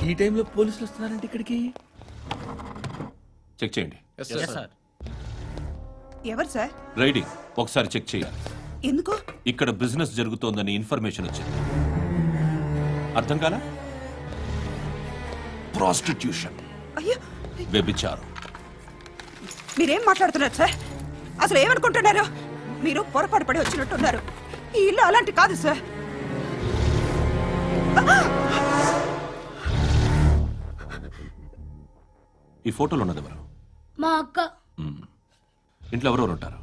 ఈ టైంలో పోలీసులు వస్తున్నారంటే ఇక్కడికి. చెక్ చేయండి. ఎవరు సార్? రైడింగ్ ఒకసారి చెక్ చేయాలి. ఎందుకు? ఇక్కడ బిజినెస్ జరుగుతోందని ఇన్ఫర్మేషన్ వచ్చింది. అర్థం కాలా? ప్రాస్టిట్యూషన్, అయ్యో, వ్యభిచారం. మీరేం మాట్లాడుతున్నారు సార్? అసలు ఏమనుకుంటున్నారు? మీరు పొరపాటు పడి వచ్చినట్టున్నారు. ఈ ఇల్లు అలాంటి కాదు సార్. ఈ ఫోటోలో ఉన్నది ఎవరు? మా అక్క. ఇంట్లో ఎవరెవరు ఉంటారు?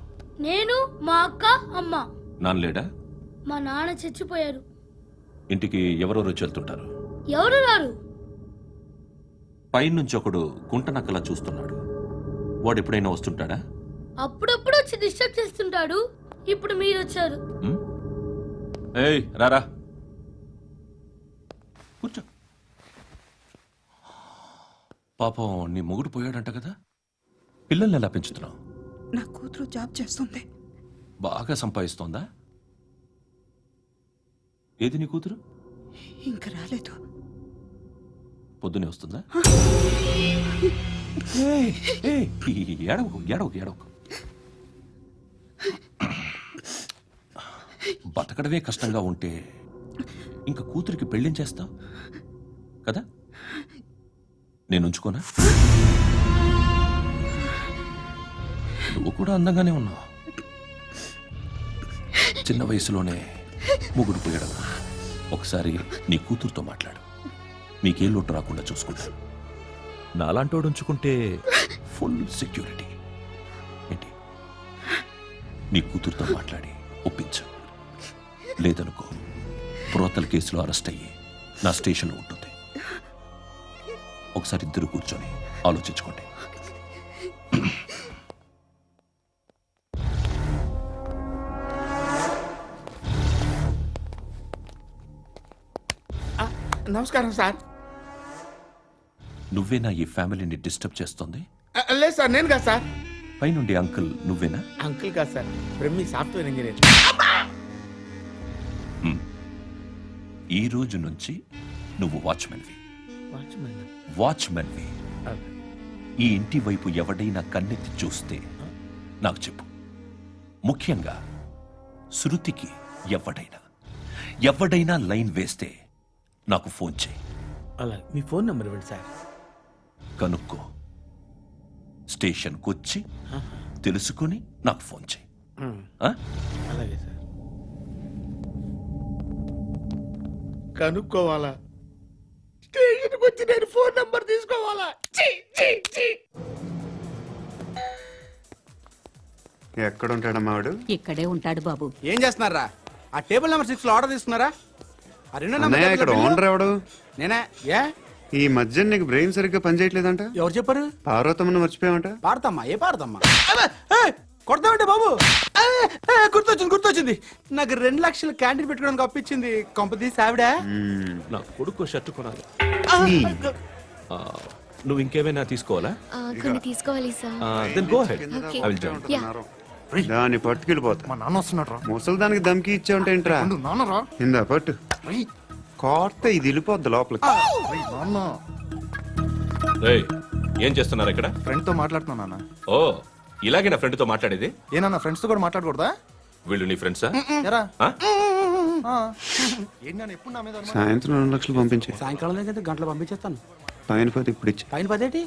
నేను, మా అక్క, అమ్మ. నాన్న లేడా? మా నాన్న చచ్చిపోయారు. ఇంటికి ఎవరెవరు వచ్చి వెళ్తుంటారు? ఎవరు రారు. పైనుంచి ఒకడు గుంట నక్కలా చూస్తున్నాడు. వాడు ఎప్పుడైనా వస్తుంటాడా? అప్పుడప్పుడు వచ్చి డిస్టర్బ్ చేస్తుంటాడు. ఇప్పుడు మీరు వచ్చారు. ఏయ్ రారా, కూర్చో. పాపం నీ మొగుడు పోయాడంట కదా, పిల్లల్ని ఎలా పెంచుతున్నావు? నా కూతురు జాబ్ చేస్తుంది. బాగా సంపాదిస్తోందా? ఏది నీ కూతురు? ఇంకా రాలేదు. పొద్దునే వస్తుందా? ఏడవకు ఏడవకు ఏడవకు. బతకడమే కష్టంగా ఉంటే ఇంకా కూతురికి పెళ్ళించేస్తావు కదా? నేను ఉంచుకోనా? నువ్వు కూడా అందంగానే ఉన్నావు. చిన్న వయసులోనే ముగ్గురు పోయడం. ఒకసారి నీ కూతురుతో మాట్లాడు. నీకే లోటు రాకుండా చూసుకుంటా. నాలాంటోడు ఉంచుకుంటే ఫుల్ సెక్యూరిటీ. ఏంటి? నీ కూతురుతో మాట్లాడి ఒప్పించు. లేదనుకో, ప్రోతల కేసులో అరెస్ట్ అయ్యి నా స్టేషన్లో ఉంటుంది. ఒకసారి ఇద్దరు కూర్చొని ఆలోచించుకోండి. నమస్కారం సార్. నువ్వేనా ఈ ఫ్యామిలీని డిస్టర్బ్ చేస్తుంది? లేదు సార్, నేను కాదు సార్. పైనుండి అంకుల్ నువ్వేనా? అంకుల్ కాదు సార్, బ్రహ్మి సాఫ్ట్వేర్ ఇంజనీర్. ఈ రోజు నుంచి నువ్వు వాచ్మెన్వి. వాచ్మెన్? వాచ్మెన్వి. ఈ ఇంటి వైపు ఎవడైనా కన్నెత్తి చూస్తే నాకు చెప్పు. ముఖ్యంగా శృతికి ఎవడైనా లైన్ వేస్తే నాకు ఫోన్ చేయి. అలా మీ ఫోన్ నెంబర్ ఇవ్వండి సార్. కనుక్కో, స్టేషన్కి వచ్చి తెలుసుకుని నాకు ఫోన్ చేయి. అలాగే సార్. కనుక్కోవాలా? స్టేషన్కి వచ్చి నేను ఫోన్ నంబర్ తీసుకోవాలా? ఎక్కడ ఉంటాడమ్మా వాడు? ఇక్కడే ఉంటాడు బాబు. ఏం చేస్తున్నారా? ఆ టేబుల్ నెంబర్ 6 లో ఆర్డర్ తీసుకున్నారా? ఆ రెండో నెంబర్ ఇక్కడ ఓనర్ ఎవడు? నేనే. ఏ ఈ మధ్య నీకు బ్రెయిన్ సరిగ్గా పనిచేయట్లేదంట. ఎవరు చెప్పారు? పార్వతమ్మను మర్చిపోయామంట. పాడతామ్మా? ఏ పాడతామ్మా? కొడతామంటే బాబు. గుర్తొచ్చింది. నాకు 2 లక్షలు క్యాంటీన్ పెట్టుకోవడానికి అప్పించింది కొంపతీసి ఆవిడ. నా కొడుకు షర్టు కొనాలి. నువ్వు ఇంకేమైనా తీసుకోవాలా? కొన్ని తీసుకోవాలి sir. Then go ahead. I will join. దాన్ని పట్టుకెళ్ళిపోతా. మా నాన్న వస్తున్నాడు. ముసలి దానికి దమ్కి ఇచ్చావంటే ఏంట్రా? నాన్నరా ఇందా పట్టు. కోర్త ఇది వెళ్ళిపోద్ది లోపలికి. ఏం చేస్తున్నారు ఇక్కడ? ఫ్రెండ్ తో మాట్లాడుతున్నా నాన్న. ఓ, ఇలాగే నా ఫ్రెండ్ తో మాట్లాడేది? ఏనా ఫ్రెండ్స్ తో కూడా మాట్లాడకూడదా? వీళ్ళు నీ ఫ్రెండ్సా? ఎప్పుడు నా మీద సాయంత్రం 2 లక్షలు పంపించే. సాయంకాలం దగ్గర గంటలు పంపించేస్తాను. పైన 10 ఇప్పుడు ఇచ్చే. పైన 10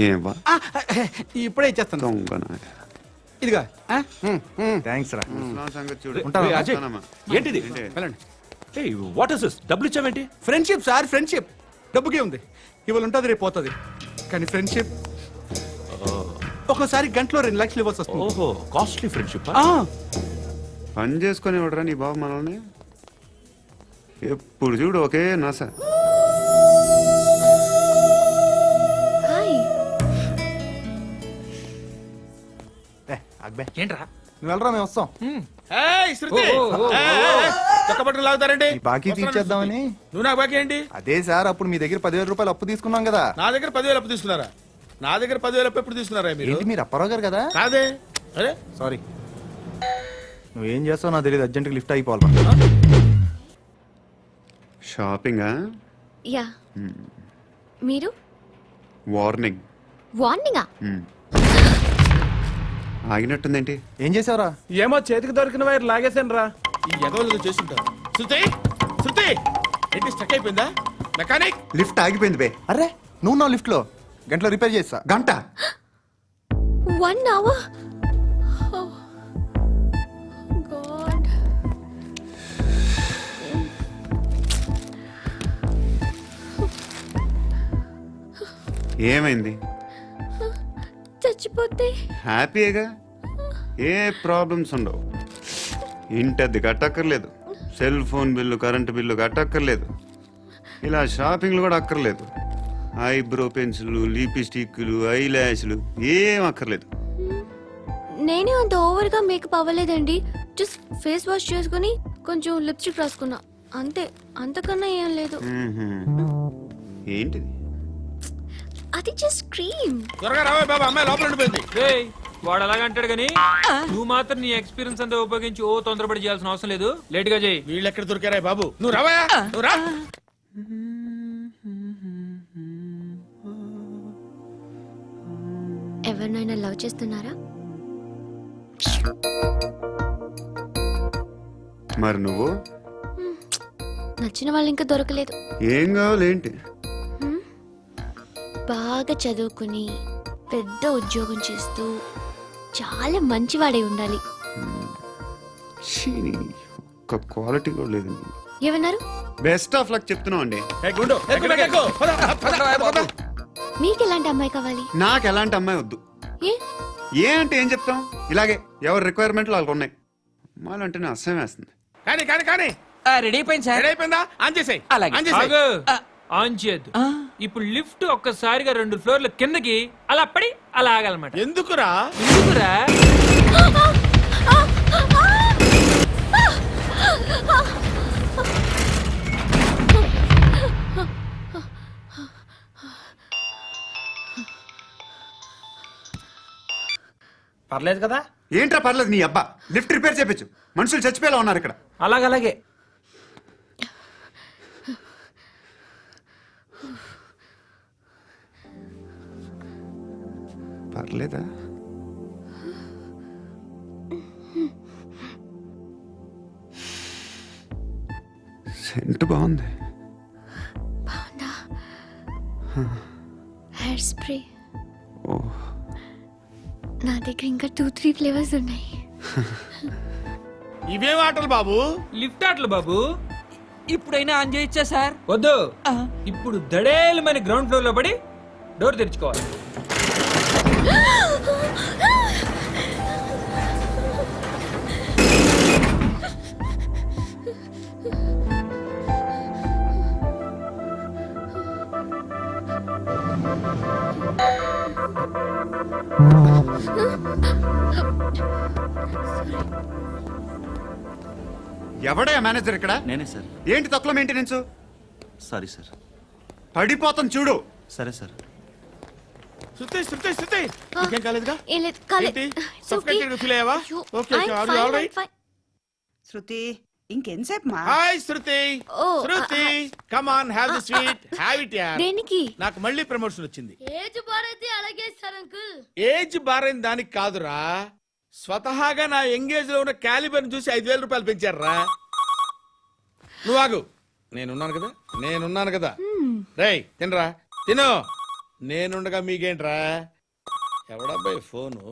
ఏం వా ఇప్పుడే ఇచ్చేస్తాను. ఇదిగా థ్యాంక్స్ రా. సంగతి చూడు. అజయ్, ఏంటిది? వెళ్ళండి. What is this? డబ్బులు ఇచ్చావేంటి? Friendship sir, friendship. డబ్బుకే ఉంది. ఇవాళ ఉంటుంది, రేపు పోతుంది. కానీ ఫ్రెండ్షిప్ ఒక్కోసారి గంటలో 2 లక్షలు ఇవ్వాల్సి వస్తుంది. ఓహో, కాస్ట్లీ ఫ్రెండ్షిప్. పని చేసుకుని ఇవ్వడరా నీ బాబు మనల్ని? ఎప్పుడు చూడు ఒకే నాస. ఏంట్రా నువ్వు వెళ్ళరా, మేము వస్తాం. లాగుతారండి. బాకీ తీర్చేద్దామని. నువ్వు నాకు బాకీ ఏంటి? అదే సార్, అప్పుడు మీ దగ్గర 10,000 రూపాయలు అప్పు తీసుకున్నాం కదా. నా దగ్గర 10,000 అప్పు తీసుకున్నారా? నా దగ్గర 10,000 అప్పు ఎప్పుడు తీసుకున్నారా మీరు? ఏంటి మీరు అప్పారావు గారు కదా? కాదే. అరే సారీ. నువ్వేం చేస్తావు నాకు తెలియదు. అర్జెంట్గా లిఫ్ట్ అయిపోవాలి. షాపింగా? యా మీరు వార్నింగ్. వార్నింగా? ఆగినట్టుందేంటి? ఏం చేసావురా? ఏమో చేతికి దొరికిన వైర్ లాగేశాను రా. ఈ ఎగవలు చూస్తుంటారు. శృతి శృతి ఏంటి స్టక్ అయిపోయిందా? మెకానిక్ లిఫ్ట్ ఆగిపోయింది బే. అరే నువ్వు నా లిఫ్ట్ లో గంటలో రిపేర్ చేస్తా. గంట 1 hour? Oh. God. ఏమైంది? చచ్చిపోతే హ్యాపీగా, ఏ ప్రాబ్లమ్స్ ఉండవు. ఇంటి అద్దె కట్టక్కర్లేదు, cell phone bill, current bill కట్టక్కర్లేదు, ఇలా షాపింగ్లు కూడా అక్కర్లేదు. ఐబ్రో పెన్సిల్, లిప్స్టిక్లు, ఐ ల్యాష్లు ఏం అక్కర్లేదు. నేనే అంత ఓవర్గా మేకప్ అవ్వలేదండి. జస్ట్ ఫేస్ వాష్ చేసుకుని కొంచెం లిప్స్టిక్ రాసుకున్నా అంతే. అంతకన్నా ఏం లేదు. ఏంటిది? అది జస్ట్ క్రీమ్. త్వరగా రావే బాబా, అమ్మాయి లోపల ఉండిపోయింది. వాడు అలాగంటాడు గానీ నువ్వు మాత్రం నీ ఎక్స్పీరియన్స్ అంతా ఉపయోగించి తొందరపడి చేయాల్సిన అవసరం లేదు. లేట్ గా చేయి. వీళ్ళు ఎక్కడ దొరికారా బాబు? నువ్వు రావా, నువ్వు రా. ఎవరినైనా లవ్ చేస్తున్నారా? మరి నువ్వు? నచ్చిన వాళ్ళు ఇంకా దొరకలేదు. ఏం కావాలి ఏంటి? బాగా చదువుకుని పెద్ద ఉద్యోగం చేస్తూ చాలా మంచివాడై ఉండాలి. ఛీ, ఒక్క క్వాలిటీ కూడా లేదు. ఏమన్నారు? బెస్ట్ ఆఫ్ లక్ చెప్తున్నావు అండి. ఏ గుండు, ఎక్కు, ఎక్కు, పద, పద. మీకు ఎలాంటి అమ్మాయి కావాలి? నాకు ఎలాంటి అమ్మాయి వద్దు. ఏ ఏ అంటే ఏం చెప్తాం, ఇలాగే ఎవరి రిక్వైర్మెంట్లు వాళ్ళకు ఉన్నాయి. అమ్మాయిలంటే నేను అసహ్యం వేస్తుంది. కానీ కానీ కానీ రెడీ అయిపోయింది సార్. రెడీ అయిపోయిందా? ఆన్ చేసేయ్. అలాగే. ఆన్ చేసేయ్. ఆగు. ఆన్ చేయద్దు. ఇప్పుడు లిఫ్ట్ ఒక్కసారిగా 2 ఫ్లోర్ల కిందకి అలా పడి అలా ఆగాలన్నమాట. ఎందుకురా? ఎందుకురా? పర్లేదు కదా? ఏంట్రా పర్లేదు నీ అబ్బా. లిఫ్ట్ రిపేర్ చేపించు, మనుషులు చచ్చిపోయేలా ఉన్నారు ఇక్కడ. అలాగే. పర్లేదా? సెంట్ బాగుంది. బాగుందా? Hair spray. ఓ, నా దగ్గర ఇంకా 2-3 ఫ్లేవర్స్ ఉన్నాయి. ఇవేం ఆటలు బాబు? లిఫ్ట్ ఆటలు బాబు. ఇప్పుడైనా ఆన్ చేయొచ్చా సార్? వద్దు. ఇప్పుడు దడేలమైన గ్రౌండ్ ఫ్లోర్ లో పడి డోర్ తెరుచుకోవాలి. ఎవడయ్యా మేనేజర్ ఇక్కడ? నేనే సార్. ఏంటి తక్కువ మెయింటెనెన్స్? Sorry sir. పడిపోతాం చూడు. సరే సార్. శృతి శృతి శృతి ఇంకేం కాలేదుగా? ఏం లేదు, కాలేదు. ఏంటి? It's okay. Suffocated గా feel అయ్యావా? అయ్యో, Okay, I'm are you fine, all right? I'm fine. శృతి ఇంకెంతసేపు మా? Hi Shruti. Oh, Shruti come on, have the sweet, have it yeah. దేనికి? నాకు మళ్ళీ ప్రమోషన్ వచ్చింది. ఏజ్ బారైతే అలాగే సార్ అంకుల్. ఏజ్ బారైన దానికి కాదురా, స్వతహాగా నా ఎంగేజ్ లో ఉన్న క్యాలిబర్ చూసి 5,000 రూపాయలు పెంచారా. నువ్వు ఆగు, నేనున్నాను కదా. రేయ్ తినరా, తిను. నేనుండగా మీకేంట్రా? ఎవడబ్బాయి ఫోను?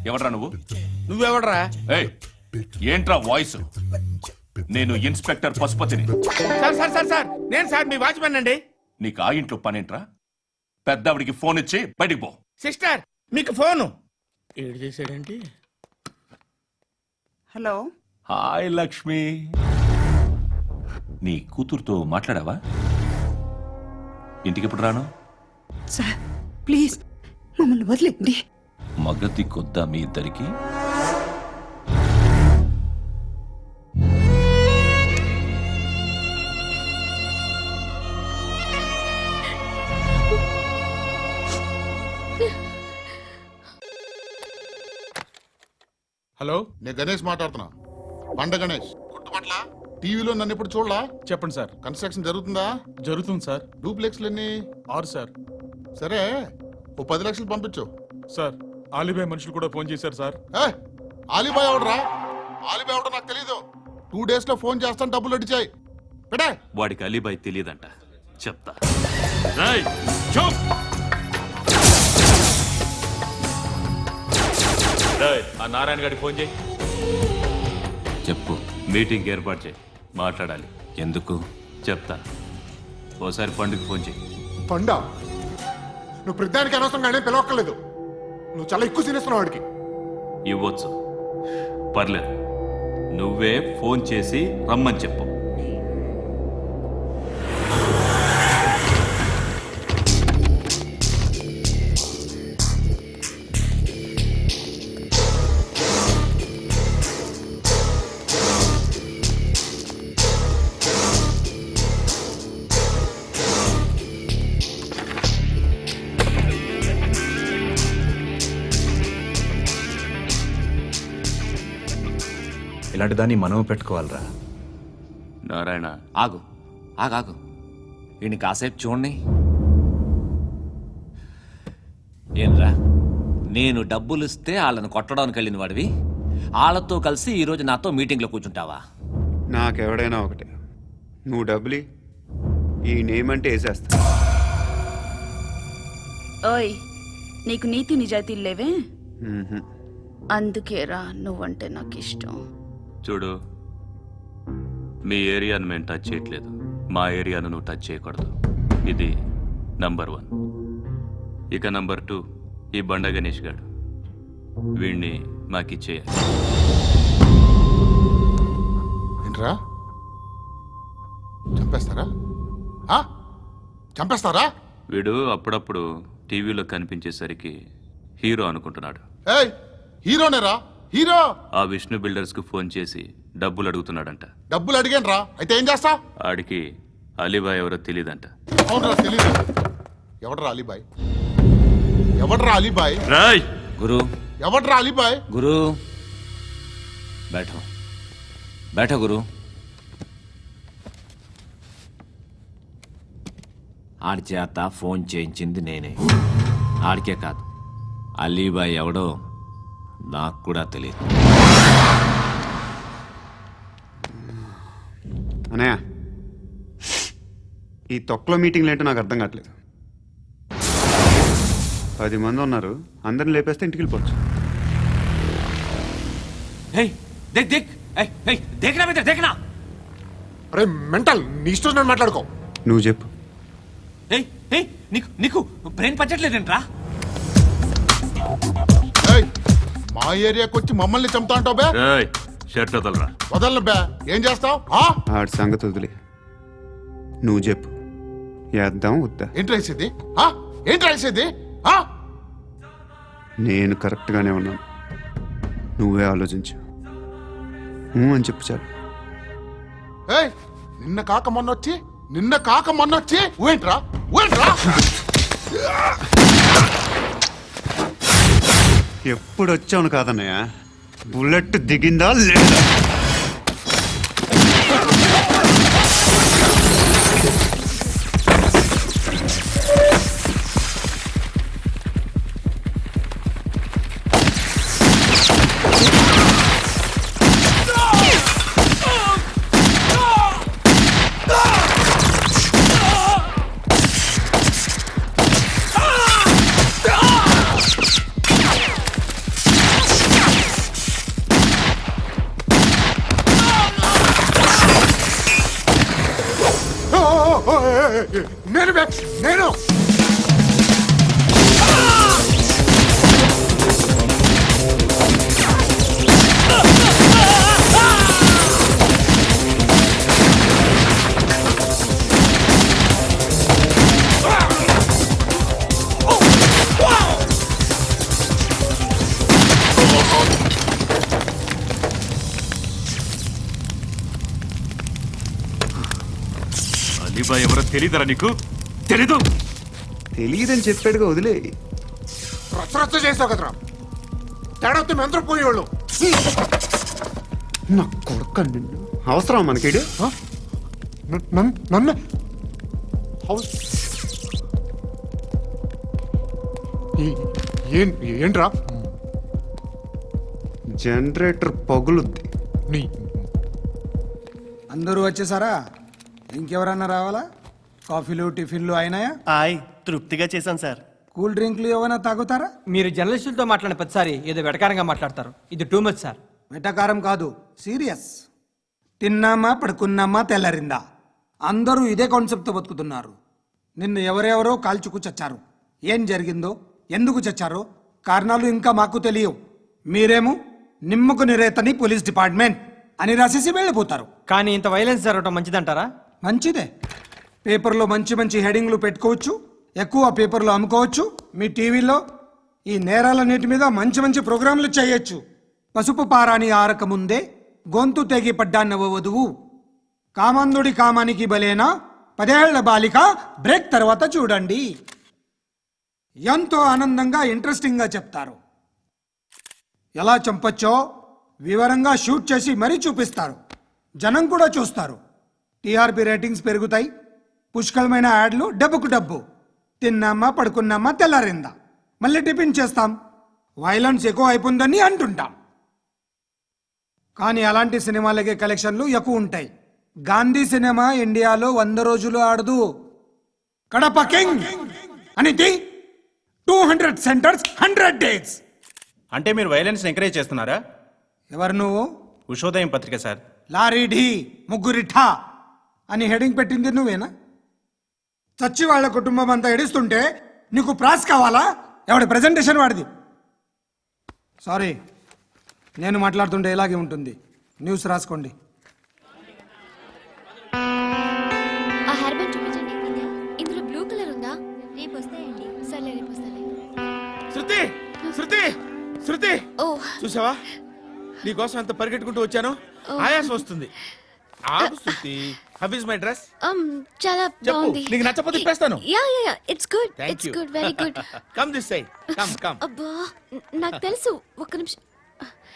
ఎవడ్రా నువ్వు? నువ్వెవడరా? ఏయ్, ఏంట్రా వాయిస్? నేను ఇన్స్పెక్టర్ పశుపతిని. సార్ సార్ సార్ సార్ నేను సార్ మీ వాచ్మెన్ అండి. నీకు ఆ ఇంట్లో పనేంట్రా? పెద్దవిడికి ఫోన్ ఇచ్చి బయటికి పో. సిస్టర్ మీకు ఫోను. ఏడు చేశాడేంటి? హలో. హాయ్ లక్ష్మి, నీ కూతురుతో మాట్లాడావా? ఇంటికి ఎప్పుడు రాను? సార్ ప్లీజ్ మమ్మల్ని వదిలేండి. మగతి కొద్దా మీ ఇద్దరికి? హలో, నేను గణేష్ మాట్లాడుతున్నా. బండ గణేష్ గుర్తుపట్ల టీవీలో నన్ను ఇప్పుడు చూడలా? చెప్పండి సార్. కన్స్ట్రక్షన్ జరుగుతుందా? జరుగుతుంది సార్. డూప్లెక్స్లు ఎన్ని? 6 సార్. సరే, ఓ 10 లక్షలు పంపించు. సార్, ఆలిబాయ్ మనుషులు కూడా ఫోన్ చేశారు సార్. ఆలిబాయ్ ఎవడరా? ఆలిబాయ్ ఎవడో నాకు తెలీదు. 2 days లో ఫోన్ చేస్తాను, డబ్బులు అడిచాయి పెడే. వాడికి అలీబాయ్ తెలియదంట, చెప్తా. రేయ్, చూప్. రేయ్, ఆ నారాయణ గారికి ఫోన్ చేయి. చెప్పు, మీటింగ్ ఏర్పాటు చేయి, మాట్లాడాలి. ఎందుకు చెప్తా. ఓసారి పండుగ ఫోన్ చేయి. పండ నువ్వు ప్రతిదానికి అనవసరంగానే పిలవక్కర్లేదు. నువ్వు చాలా ఎక్కువ సీనిస్తున్నావు వాడికి. ఇవ్వచ్చు, పర్లేదు. నువ్వే ఫోన్ చేసి రమ్మని చెప్పు. ఇలాంటి దాన్ని మనం పెట్టుకోవాలరా. నారాయణ, ఆగు ఆగాగు, ఈయన కాసేపు చూడండి. ఏంరా, నేను డబ్బులు ఇస్తే వాళ్ళని కొట్టడానికి వెళ్ళిన వాడివి, వాళ్ళతో కలిసి ఈరోజు నాతో మీటింగ్లో కూర్చుంటావా? నాకెవడైనా ఒకటే. నువ్వు డబ్బులి, ఈ నేమ్ అంటే వేసేస్తా. ఓయ్, నీకు నీతి నిజాయితీలు లేవే, మ్మ్హ. అందుకేరా నువ్వంటే నాకు ఇష్టం. చూడు, మీ ఏరియాను మేము టచ్ చేయట్లేదు, మా ఏరియాను నువ్వు టచ్ చేయకూడదు. ఇది నంబర్ 1. ఇక నంబర్ 2, ఈ బండ గణేష్ గాడు, వీణ్ణి మాకిచ్చేయాలి. ఏంట్రా, చంపేస్తారా? చంపేస్తారా? వీడు అప్పుడప్పుడు టీవీలో కనిపించేసరికి హీరో అనుకుంటున్నాడు. ఏయ్, హీరోనేరా, హీరో. ఆ విష్ణు బిల్డర్స్ కు ఫోన్ చేసి డబ్బులు అడుగుతున్నాడంట. డబ్బులు అడిగాను రా, అయితే ఏం చేస్తా? ఆడికి అలీబాయ్ ఎవరో తెలియదంట. అవునరా, తెలీదు. ఎవడరా అలీబాయ్? ఎవడరా అలీబాయ్? రాయ్ గురు, ఎవడరా అలీబాయ్? గురు, బైఠో బైఠో గురు. ఆడి చేత ఫోన్ చేయించింది నేనే. ఆడికే కాదు, అలీబాయ్ ఎవడో నాకు కూడా తెలియదు. అనయ్య, ఈ తొక్కలో మీటింగ్లు ఏంటో నాకు అర్థం కావట్లేదు. 10 మంది ఉన్నారు, అందరిని లేపేస్తే ఇంటికి వెళ్ళిపోవచ్చు. దేక్ దేక్, దేఖనా మిత్ర, దేఖనా. అరే మెంటల్, నీ ఇష్టం నేను మాట్లాడుకో. నువ్వు చెప్పు. నీకు నీకు బ్రెయిన్ పచ్చట్లేదంట్రా? ఏయ్, మా ఏరియాకి వచ్చి మమ్మల్ని చంపుతా అంటావు బే? రాయ్, షర్ట్ వదలరా. వదలను బే. ఏం చేస్తావు? ఆడి సంగతి వదిలే, నువ్వు చెప్పు. వేద్దాం వద్దా? ఏంటి రాసేది? ఏంటి రాసేది? నేను కరెక్ట్గానే ఉన్నాను, నువ్వే ఆలోచించు. అని చెప్పు చాలు. ఏయ్, నిన్న కాక మొన్నొచ్చి ఊయంట్రా. ఎప్పుడు వచ్చావును కాదన్నయ్య, బుల్లెట్ దిగిందా లేదా? నేను అలీబాయ్ ఎవరో తెలీదరా నీకు? తెలీదు? తెలియదని చెప్పాడుగా, వదిలే. రచ్చ చేసావు కదరా. తేడా వస్తే మెంతరం పోయేవాళ్ళు. నా కొడుకు నిన్ను అవసరం మనకి నన్ను ఏంట్రా జనరేటర్ పగులుద్ది. నీ అందరూ వచ్చేసారా? ఇంకెవరన్నా రావాలా? కాఫీలు టిఫిన్లు అయినాయా? తృప్తిగా చేశాను సార్. కూల్ డ్రింక్లు ఏమైనా తాగుతారా? మీరు జర్నలిస్టులతో మాట్లాడిన ప్రతిసారి ఏదో వెటకారంగా మాట్లాడతారు. ఇది టూ మచ్ సార్. వెటకారం కాదు, సీరియస్. తిన్నామా పడుకున్నామా తెల్లరిందా, అందరూ ఇదే కాన్సెప్ట్తో బతుకుతున్నారు. నిన్ను ఎవరెవరో కాల్చుకు చచ్చారు. ఏం జరిగిందో, ఎందుకు చచ్చారో కారణాలు ఇంకా మాకు తెలియవు. మీరేమో నిమ్మకు నిరేతని పోలీస్ డిపార్ట్మెంట్ అని రాసేసి వెళ్ళిపోతారు. కానీ ఇంత వైలెన్స్ జరగడం మంచిదంటారా? మంచిదే. పేపర్లో మంచి మంచి హెడింగ్లు పెట్టుకోవచ్చు, ఎక్కువ పేపర్లు అమ్ముకోవచ్చు. మీ టీవీలో ఈ నేరాలన్నిటి మీద మంచి మంచి ప్రోగ్రాంలు చేయొచ్చు. పసుపు పారాని ఆరక ముందే గొంతు తెగి పడ్డాన్నవ వధువు, కామందుడి కామానికి బలేనా 10 ఏళ్ల బాలిక బ్రేక్ తర్వాత చూడండి. ఎంతో ఆనందంగా ఇంట్రెస్టింగ్గా చెప్తారు. ఎలా చంపొచ్చో వివరంగా షూట్ చేసి మరీ చూపిస్తారు. జనం కూడా చూస్తారు. టీఆర్పీ రేటింగ్స్ పెరుగుతాయి. పుష్కలమైన యాడ్లు, డబ్బుకు డబ్బు. తిన్నామా పడుకున్నామా తెల్లారిందా, మళ్ళీ టిఫిన్ చేస్తాం. వైలెన్స్ ఎక్కువ అయిపోయిందని అంటుంటాం. కానీ అలాంటి సినిమాలకే కలెక్షన్లు ఎక్కువ ఉంటాయి. గాంధీ సినిమా ఇండియాలో 100 రోజులు ఆడదు. కడప కింగ్ అనేది 200 సెంటర్స్ 100 డేస్. అంటే మీరు వైలెన్స్ ఎంకరేజ్ చేస్తున్నారా? ఎవరు నువ్వు? ఉషోదయం పత్రిక సార్. లారీ ఢీ ముగ్గురిఠా అని హెడింగ్ పెట్టింది నువ్వేనా? చచ్చి వాళ్ళ కుటుంబం అంతా ఎడుస్తుంటే నీకు ప్రాస్ కావాలా? ఎవడి ప్రెజెంటేషన్ వాడిది. సారీ, నేను మాట్లాడుతుంటే ఇలాగే ఉంటుంది. న్యూస్ రాసుకోండి. ఆ హెయిర్ బ్యాండ్ చూపించండి. ఇందులో బ్లూ కలర్ ఉందా? రేపు వస్తాయండి. సర్లే, రేపు వస్తాలే. శృతి శృతి శృతి, ఓ చూసావా నీకోసం ఎంత పరిగెట్టుకుంటూ వచ్చాను. ఆయాసం వస్తుంది. ఆగు Shruti. How is my dress? చాలా చెప్పు. బాగుంది. నీకు నచ్చకపోతే తిప్పేస్తాను. Yeah it's good. Thank it's you. Good, very good. Come this side. Come. అబ్బా, నాకు తెలుసు. ఒక్క నిమిషం.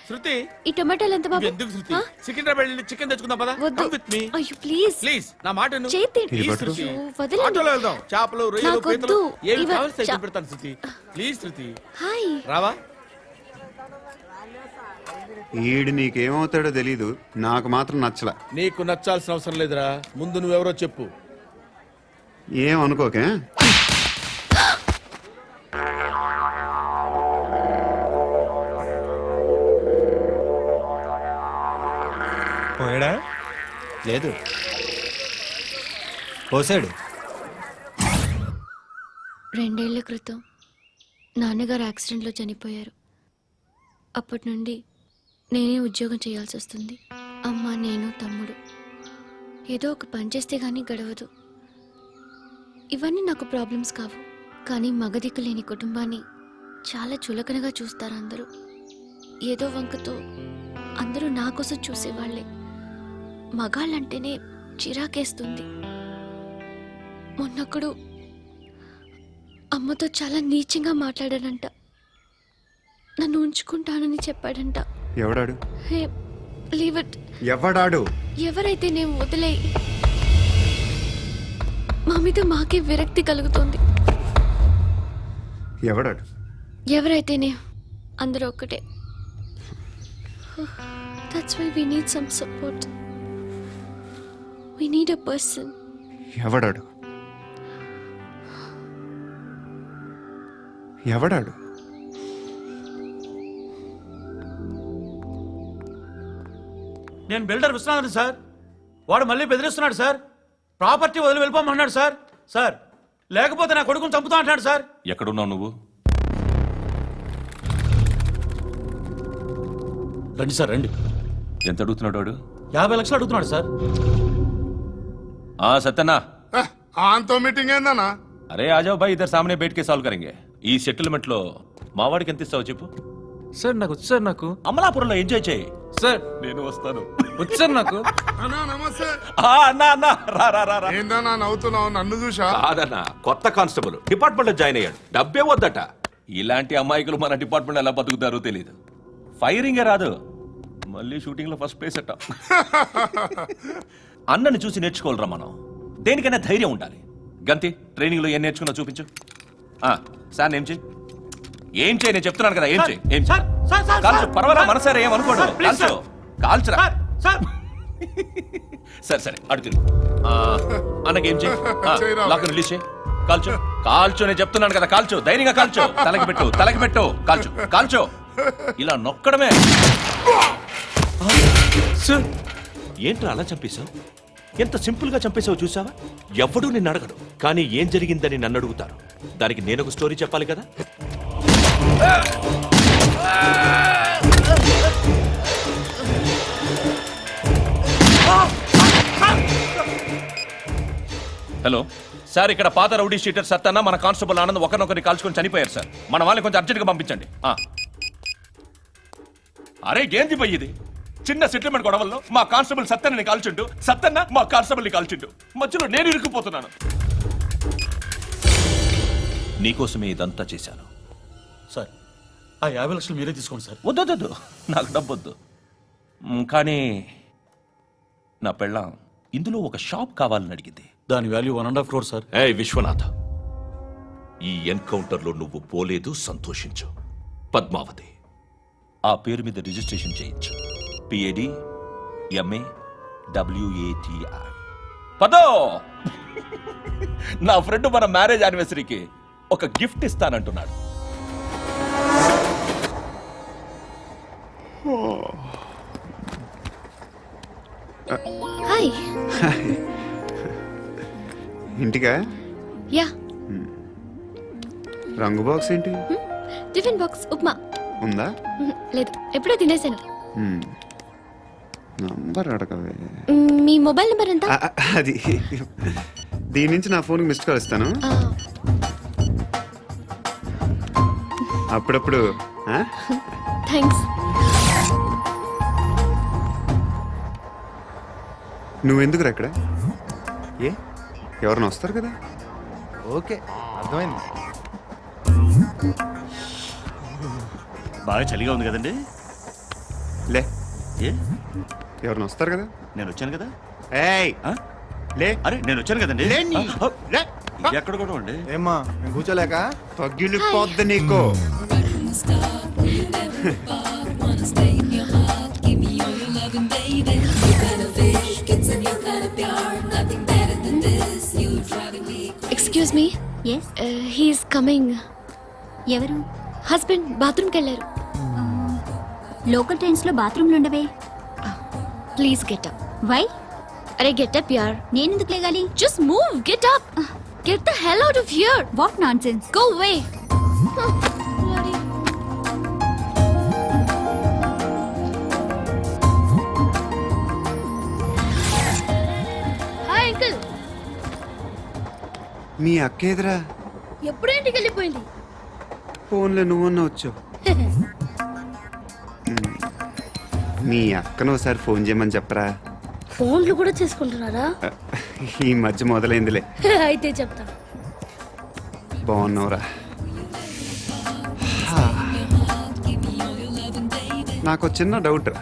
శృతి, ఈ టొమాటోలు ఎంత బాబు? ఎందుకు శృతి? సికింద్రాబాద్ వెళ్ళి చికెన్ తెచ్చుకుందాం పదా. వద్దు. కమ్ విత్ మీ అయ్యో ప్లీజ్. ప్లీజ్. నా మాట విను. చేతి Please, శృతి. అయ్యో, వదలండి. ఆటోలో వెళ్దాం. చేపలు, రొయ్యలు, నాకు పీతలు వద్దు. ఏమి ఇవ- కావాలి చా- పెడతాను శృతి. Please Shruti. హాయ్. రావా? ఈడు నీకేమవుతాడో తెలీదు, నాకు మాత్రం నచ్చలా. నీకు నచ్చాల్సిన అవసరం లేదురా. ముందు నువ్వెవరో చెప్పు. ఏమనుకోకే. పోయాడా? లేదు, పోసాడు. 2 ఏళ్ల క్రితం నాన్నగారు యాక్సిడెంట్లో చనిపోయారు. అప్పటి నుండి నేనే ఉద్యోగం చేయాల్సి వస్తుంది. అమ్మ, నేను, తమ్ముడు ఏదో ఒక పని చేస్తే గానీ గడవదు. ఇవన్నీ నాకు ప్రాబ్లమ్స్ కావు. కానీ మగదిక్కు లేని కుటుంబాన్ని చాలా చులకనగా చూస్తారు అందరూ. ఏదో వంకతో అందరూ నా కోసం చూసేవాళ్లే. మగాళ్ళంటేనే చిరాకేస్తుంది. మొన్నొక్కడు అమ్మతో చాలా నీచంగా మాట్లాడాడంట. నన్ను ఉంచుకుంటానని చెప్పాడంట. ఎవడాడు? హే, లీవ్ ఇట్. ఎవడాడు? ఎవరైతే నేను వదిలే. మా మీద మాకే విరక్తి కలుగుతుంది. ఎవడాడు? ఎవరైతేనే అందరూ ఒక్కటే. That's why we need some support. We need a person. ఎవడాడు? ఎవడాడు? నేను బిల్డర్ విశ్వనాథన్ సార్. వాడు మళ్ళీ బెదిరిస్తున్నాడు సార్. ప్రాపర్టీ వదిలి వెళ్ళిపోమన్నాడు సార్. సార్, లేకపోతే నా కొడుకుని చంపుతా అంటున్నాడు సార్. ఎక్కడున్నావు నువ్వు? రండి సార్, రండి. ఎంత అడుగుతున్నాడు వాడు? 50 లక్షలు అడుగుతున్నాడు సార్. సత్యన్నా, ఆంతో మీటింగ్ ఏందన్నా? అరే ఆజావ్ భాయ్, ఇద్దరు సామనే బయటకే సాల్వ్ కరెంగే. ఈ సెటిల్మెంట్ లో మావాడికి ఎంత ఇస్తావు చెప్పు. సార్ నాకు వచ్చు సార్. నాకు అమలాపురంలో ఎంజాయ్ చేయి సార్. నేను వస్తాను. వచ్చు సార్ నాకు. అన్నా నమస్తే. అన్నా అన్నా, రా రా రా రా. ఏందన్నా నవ్వుతున్నావు? నన్ను చూసా? కాదన్నా, కొత్త కానిస్టేబుల్ డిపార్ట్మెంట్ లో జాయిన్ అయ్యాడు. డబ్బే వద్దట. ఇలాంటి అమాయకులు మన డిపార్ట్మెంట్ ఎలా బతుకుతారో తెలియదు. ఫైరింగే రాదు, మళ్ళీ షూటింగ్ లో ఫస్ట్ ప్లేస్ అట్ట. అన్నని చూసి నేర్చుకోవాలరా మనం. దేనికైనా ధైర్యం ఉండాలి. గంతి ట్రైనింగ్ లో ఏం నేర్చుకున్నా చూపించు. సార్ ఏం చేయి, ఏం చేయి, నేను చెప్తున్నాను కదా, ఏం చేయి, ఏం చేయి. కాల్చు, పర్వాలా, మనసారా ఏం అనుకోడు, కాల్చు, కాల్చురా. సరే సరే అడు తిరుగు. అన్నకి ఏం చేయి, లాక్ రిలీజ్ చేయి, కాల్చు, కాల్చు, నేను చెప్తున్నాను కదా, కాల్చు, ధైర్యంగా కాల్చు, తలకి పెట్టు, తలకి పెట్టు, కాల్చు, కాల్చు, ఇలా నొక్కడమే. ఏంట్రా అలా చంపేశావు? ఎంత సింపుల్ గా చంపేశావు చూసావా? ఎవడూ నిన్ను అడగడు, కానీ ఏం జరిగిందని నన్ను అడుగుతారు. దానికి నేను ఒక స్టోరీ చెప్పాలి కదా. హలో సార్, ఇక్కడ పాత రౌడీ షీటర్ సత్తన్న మన కానిస్టేబుల్ ఆనంద్ ఒకరినొకరిని కాల్చుకొని చనిపోయారు సార్. మన వాళ్ళని కొంచెం అర్జెంట్గా పంపించండి. అరే ఏంది పోయి ఇది? చిన్న సెటిల్మెంట్ గొడవల్లో మా కానిస్టేబుల్ సత్తన్నని కాల్చుండు, సత్తన్న మా కానిస్టేబుల్ని కాల్చుండు, మధ్యలో నేను ఇరుక్కుపోతున్నాను. నీకోసమే ఇదంతా చేశాను సార్. ఆ 50 లక్షలు మీరే తీసుకోండి సార్. వద్దొద్దు, నాకు డబ్బొద్దు. కానీ నా పెళ్ళాం ఇందులో ఒక షాప్ కావాలని అడిగింది. దాని వాల్యూ 1.5 crore సార్. ఏ విశ్వనాథ, ఈ ఎన్కౌంటర్లో నువ్వు పోలేదు, సంతోషించు. పద్మావతి ఆ పేరు మీద రిజిస్ట్రేషన్ చేయించు. PAD MA WATI. పదో, నా ఫ్రెండ్ మన మ్యారేజ్ యానివర్సరీకి ఒక గిఫ్ట్ ఇస్తానంటున్నాడు. హాయ్. ఇంటికా? యా. రంగు బాక్స్ ఏంటి? Tiffin box upma. ఉందా? లేదు, ఎప్పుడో తినేసాను. నంబర్ అడగవే. మీ మొబైల్ నెంబర్ ఎంత? అది దీని నుంచి నా ఫోన్కి మిస్డ్ కాల్ ఇస్తాను. అప్పుడప్పుడు. థ్యాంక్స్. నువ్వెందుకురా ఇక్కడ? ఏ ఎవరైనా వస్తారు కదా? ఓకే, అర్థమైంది. బాగా చలిగా ఉంది కదండి. లే, ఏ ఎవరైనా వస్తారు కదా? నేను వచ్చాను కదా. ఏయ్ లే. అరే నేను వచ్చాను కదండి. లే. ఎక్కడ కూడా అండి. ఏమ్మా నేను కూర్చోలేక? పగిలిపోద్ది నీకు. Excuse me. He's coming. ఎవరు? హస్బెండ్ బాత్రూమ్కి వెళ్ళారు. లోకల్ ట్రైన్స్ లో బాత్రూమ్లు ఉండవే. Please get up. వై? అరే గెట్ అప్ యార్. నేను ఎందుకు లేగాలి? Just move, get up. Get the hell out of here. What nonsense. Go away. Hi uncle. మీ అక్క ఎదురా? ఎప్పుడు ఇంటికి వెళ్ళిపోయింది. ఫోన్లో నువ్వన్నా వచ్చావు. మీ అక్కను ఒకసారి ఫోన్ చేయమని చెప్పరా. ఫోన్లు కూడా చేసుకుంటున్నారా? ఈ మధ్య మొదలైందిలే. అయితే చెప్తా. బాగున్నావురా? నాకు చిన్న డౌట్ రా.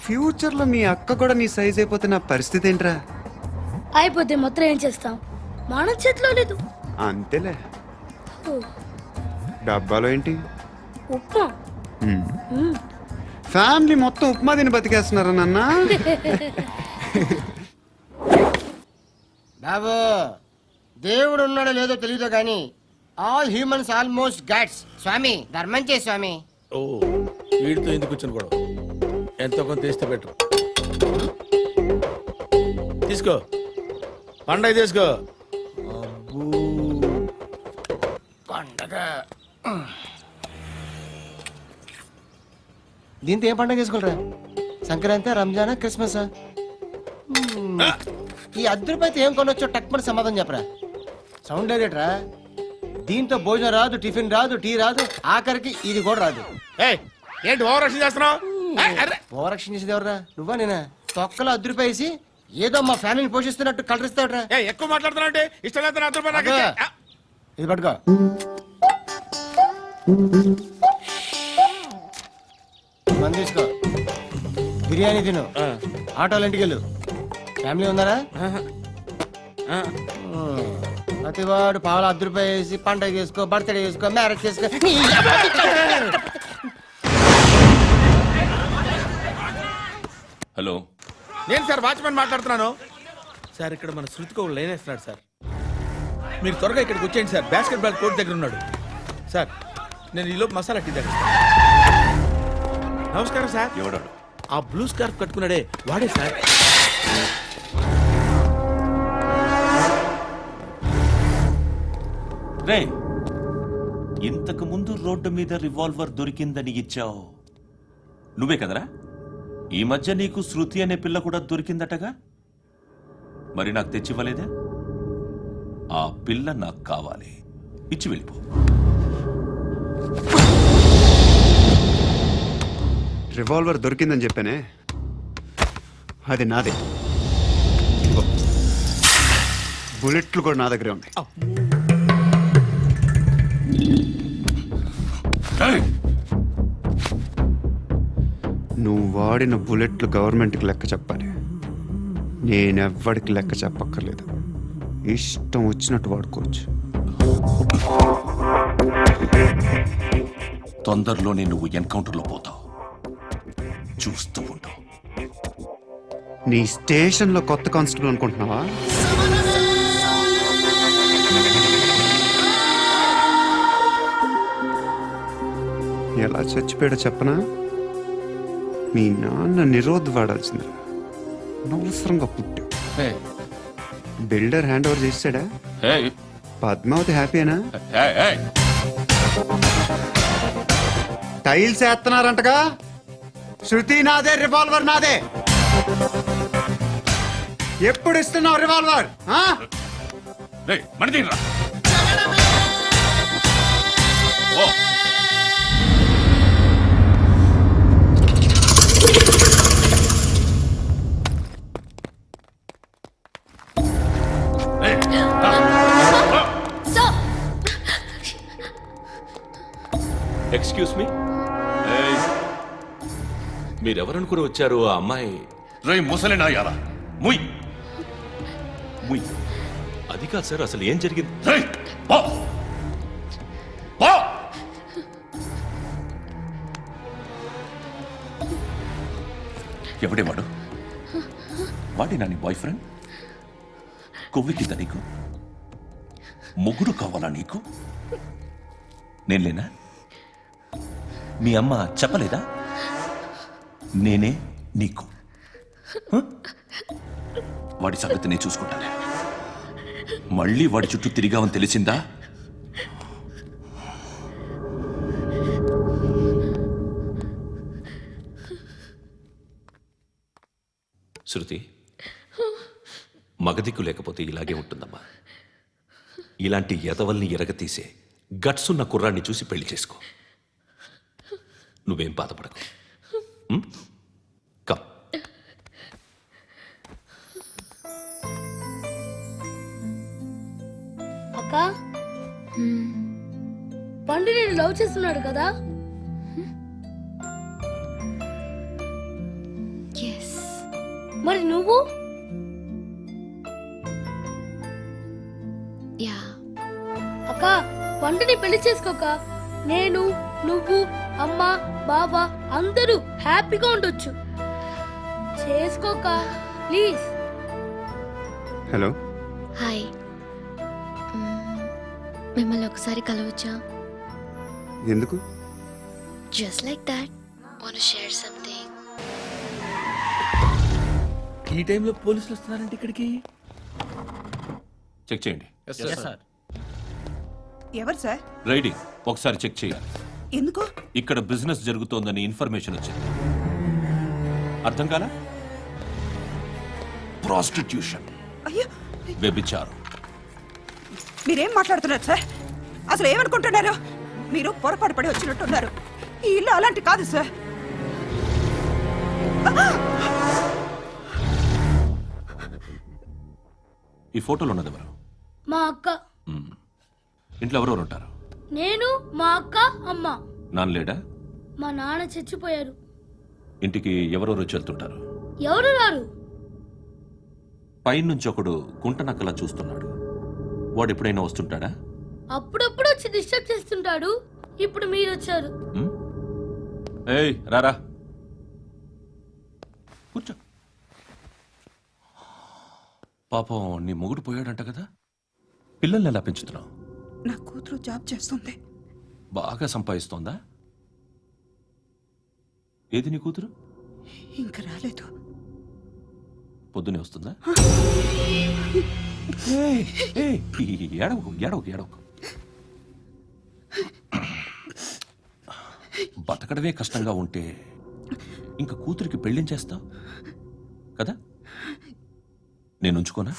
ఫ్యూచర్లో మీ అక్క కూడా నీ సైజ్ అయిపోతే నా పరిస్థితి ఏంట్రా? అయిపోతే మొత్తం ఏం చేస్తాం, మన చేతిలో లేదు. అంతేలే. డబ్బాలో ఏంటి? ఉప్మా. ఫ్యామిలీ మొత్తం ఉప్మా తిని బతికేస్తున్నారా నాన్న? బాబు, దేవుడు ఉన్నాడో లేదో తెలియదు కానీ ఆల్ హ్యూమన్స్ ఆల్మోస్ట్ గాడ్స్. స్వామి ధర్మం చే స్వామి. ఓ వీడితో ఎందుకు వచ్చిన గొడవ? ఎంతో కొంత తీస్తే పెట్టు. తీసుకో, పండగ తీసుకో. పండగ దీంతో ఏం పండగ చేసుకుంటారా? సంక్రాంతి, రంజానా, క్రిస్మస్? ఈ ₹10 ఏం కొనొచ్చో టక్మని సమాధానం చెప్పరా. సౌండ్ లేదేట్రా? దీంతో భోజనం రాదు, టిఫిన్ రాదు, టీ రాదు, ఆఖరికి ఇది కూడా రాదు. ఏంటి ఓవర్ రక్షణ చేస్తున్నావు? ఓవరక్షణ చేసేది ఎవరా? నువ్వా నేనా? తొక్కలో ₹10 వేసి ఏదో మా ఫ్యామిలీని పోషిస్తున్నట్టు కలరిస్తావుట్రా. ఎక్కువ మాట్లాడుతున్నావు అంటే ఇష్టం లేదు. ఇది పట్టుకో. మంది తీసుకో. బిర్యానీ తిను ఆటోలు ఇంటికి వెళ్ళు ఫ్యామిలీ ఉన్నారా ప్రతివాడు పావులు ₹10 వేసి పండగ చేసుకో బర్త్డే చేసుకో మ్యారేజ్ చేసుకో హలో, నేను సార్ వాచ్మెన్ మాట్లాడుతున్నాను సార్. ఇక్కడ మన శృతికో లైన్ వేస్తున్నాడు సార్. మీరు త్వరగా ఇక్కడికి వచ్చేయండి సార్. బాస్కెట్ బాల్ కోర్ట్ దగ్గర ఉన్నాడు సార్. నేను ఈలోపు మసాలా టీ దగ్గర. నమస్కారం సార్. ఎవడాడు? ఆ బ్లూ స్కార్ఫ్ కట్టుకున్నాడే వాడే సార్. రే, ఇంతకు ముందు రోడ్డు మీద రివాల్వర్ దొరికిందని ఇచ్చావు నువ్వే కదరా? ఈ మధ్య నీకు శృతి అనే పిల్ల కూడా దొరికిందటగా, మరి నాకు తెచ్చివ్వలేదే? ఆ పిల్ల నాకు కావాలి, ఇచ్చి వెళ్ళిపో. రివాల్వర్ దొరికిందని చెప్పానే, అది నాదే. బుల్లెట్లు కూడా నా దగ్గరే ఉన్నాయి. నువ్వు వాడిన బుల్లెట్లు గవర్నమెంట్కి లెక్క చెప్పాలి. నేనెవ్వడికి లెక్క చెప్పక్కర్లేదు. ఇష్టం వచ్చినట్టు వాడుకోవచ్చు. తొందరలోనే నువ్వు ఎన్కౌంటర్లో పోతావు, చూస్తూ ఉండు. నీ స్టేషన్లో కొత్త కానిస్టేబుల్ అనుకుంటున్నావా? ఎలా చచ్చిపోయాడో చెప్పనా? మీ నాన్న నిరోధ్ వాడాల్సిందిరా. అనవసరంగా పుట్టావు. బిల్డర్ హ్యాండ్ ఓవర్ చేసాడా? పద్మావతి హ్యాపీనా? టైల్స్ వేస్తున్నారంటగా. శృతి నాదే, రివాల్వర్ నాదే. ఎప్పుడు ఇస్తున్నావు రివాల్వర్? ఎక్స్క్యూజ్ మీ, మీరెవరనుకుని వచ్చారు? ఆ అమ్మాయి రేయ్ ముసలి నాయాలా, ముయ్. ముయ్. అది కాదు సార్, అసలు ఏం జరిగింది? రేయ్, పో. పో. ఎవడే వాడు? వాడి నీ బాయ్ ఫ్రెండ్? కొవ్వికింద నీకు? మొగుడు కావాలా నీకు? నేను లేనా? మీ అమ్మ చెప్పలేదా? నేనే నీకు. వాడి సంగతి నేను చూసుకుంటాను. మళ్ళీ వాడి చుట్టూ తిరిగావని తెలిసిందా? శృతి, మగదిక్కు లేకపోతే ఇలాగే ఉంటుందమ్మా. ఇలాంటి ఎదవల్ని ఎరగతీసే గట్స్ ఉన్న కుర్రాన్ని చూసి పెళ్లి చేసుకో. నువ్వేం బాధపడకు. కమ్. అక్క, పండు నేను లవ్ చేస్తున్నాడు కదా? మరి నువ్వు? యా. అక్క, పండుని పెళ్లి చేసుకోక నేను, నువ్వు, అమ్మ, బావ అందరూ హ్యాపీగా ఉండొచ్చు. చేసుకోక ప్లీజ్. హలో. హాయ్. మిమ్మల్ని ఒకసారి కలవచ్చా? ఎందుకు? Just like that. Want to share something. ఈ టైంలో పోలీసులు వస్తున్నారంటే ఇక్కడికి. చెక్ చేయండి. ఎవరు సార్? రైడింగ్ ఒకసారి చెక్ చేయాలి. ఎందుకు? ఇక్కడ బిజినెస్ జరుగుతోందని ఇన్ఫర్మేషన్ వచ్చింది. అర్థం కాలా? ప్రాస్టిట్యూషన్, అయ్యో, వ్యభిచారం. మీరేం మాట్లాడుతున్నారు సార్? అసలు ఏమనుకుంటున్నారు? మీరు పొరపాటు పడి వచ్చినట్టున్నారు. ఈ ఇల్లు అలాంటి కాదు సార్. ఈ ఫోటోలో ఉన్నది ఎవరు? మా అక్క. ఇంట్లో ఎవరెవరు ఉంటారు? నేను, మా అక్క, అమ్మ. నాన్న లేడా? మా నాన్న చచ్చిపోయారు. ఇంటికి ఎవరెవరు వచ్చి వెళ్తుంటారు? ఎవరు రారు. పైనుంచి ఒకడు గుంట నక్కలా చూస్తున్నాడు. వాడు ఎప్పుడైనా వస్తుంటాడా? అప్పుడప్పుడు వచ్చి డిస్టర్బ్ చేస్తుంటాడు. ఇప్పుడు మీరు వచ్చారు. ఏయ్ రారా, కూర్చో. పాపం నీ మొగుడు పోయాడంట కదా, పిల్లల్ని ఎలా పెంచుతున్నావు? నా కూతురు జాబ్ చేస్తుంది. బాగా సంపాదిస్తోందా? ఏది నీ కూతురు? ఇంకా రాలేదు. పొద్దునే వస్తుందా? ఏయ్, ఏయ్, ఏడవకు ఏడవకు ఏడవకు. బతకడమే కష్టంగా ఉంటే ఇంకా కూతురికి పెళ్ళించేస్తావు కదా? నేను ఉంచుకోనా?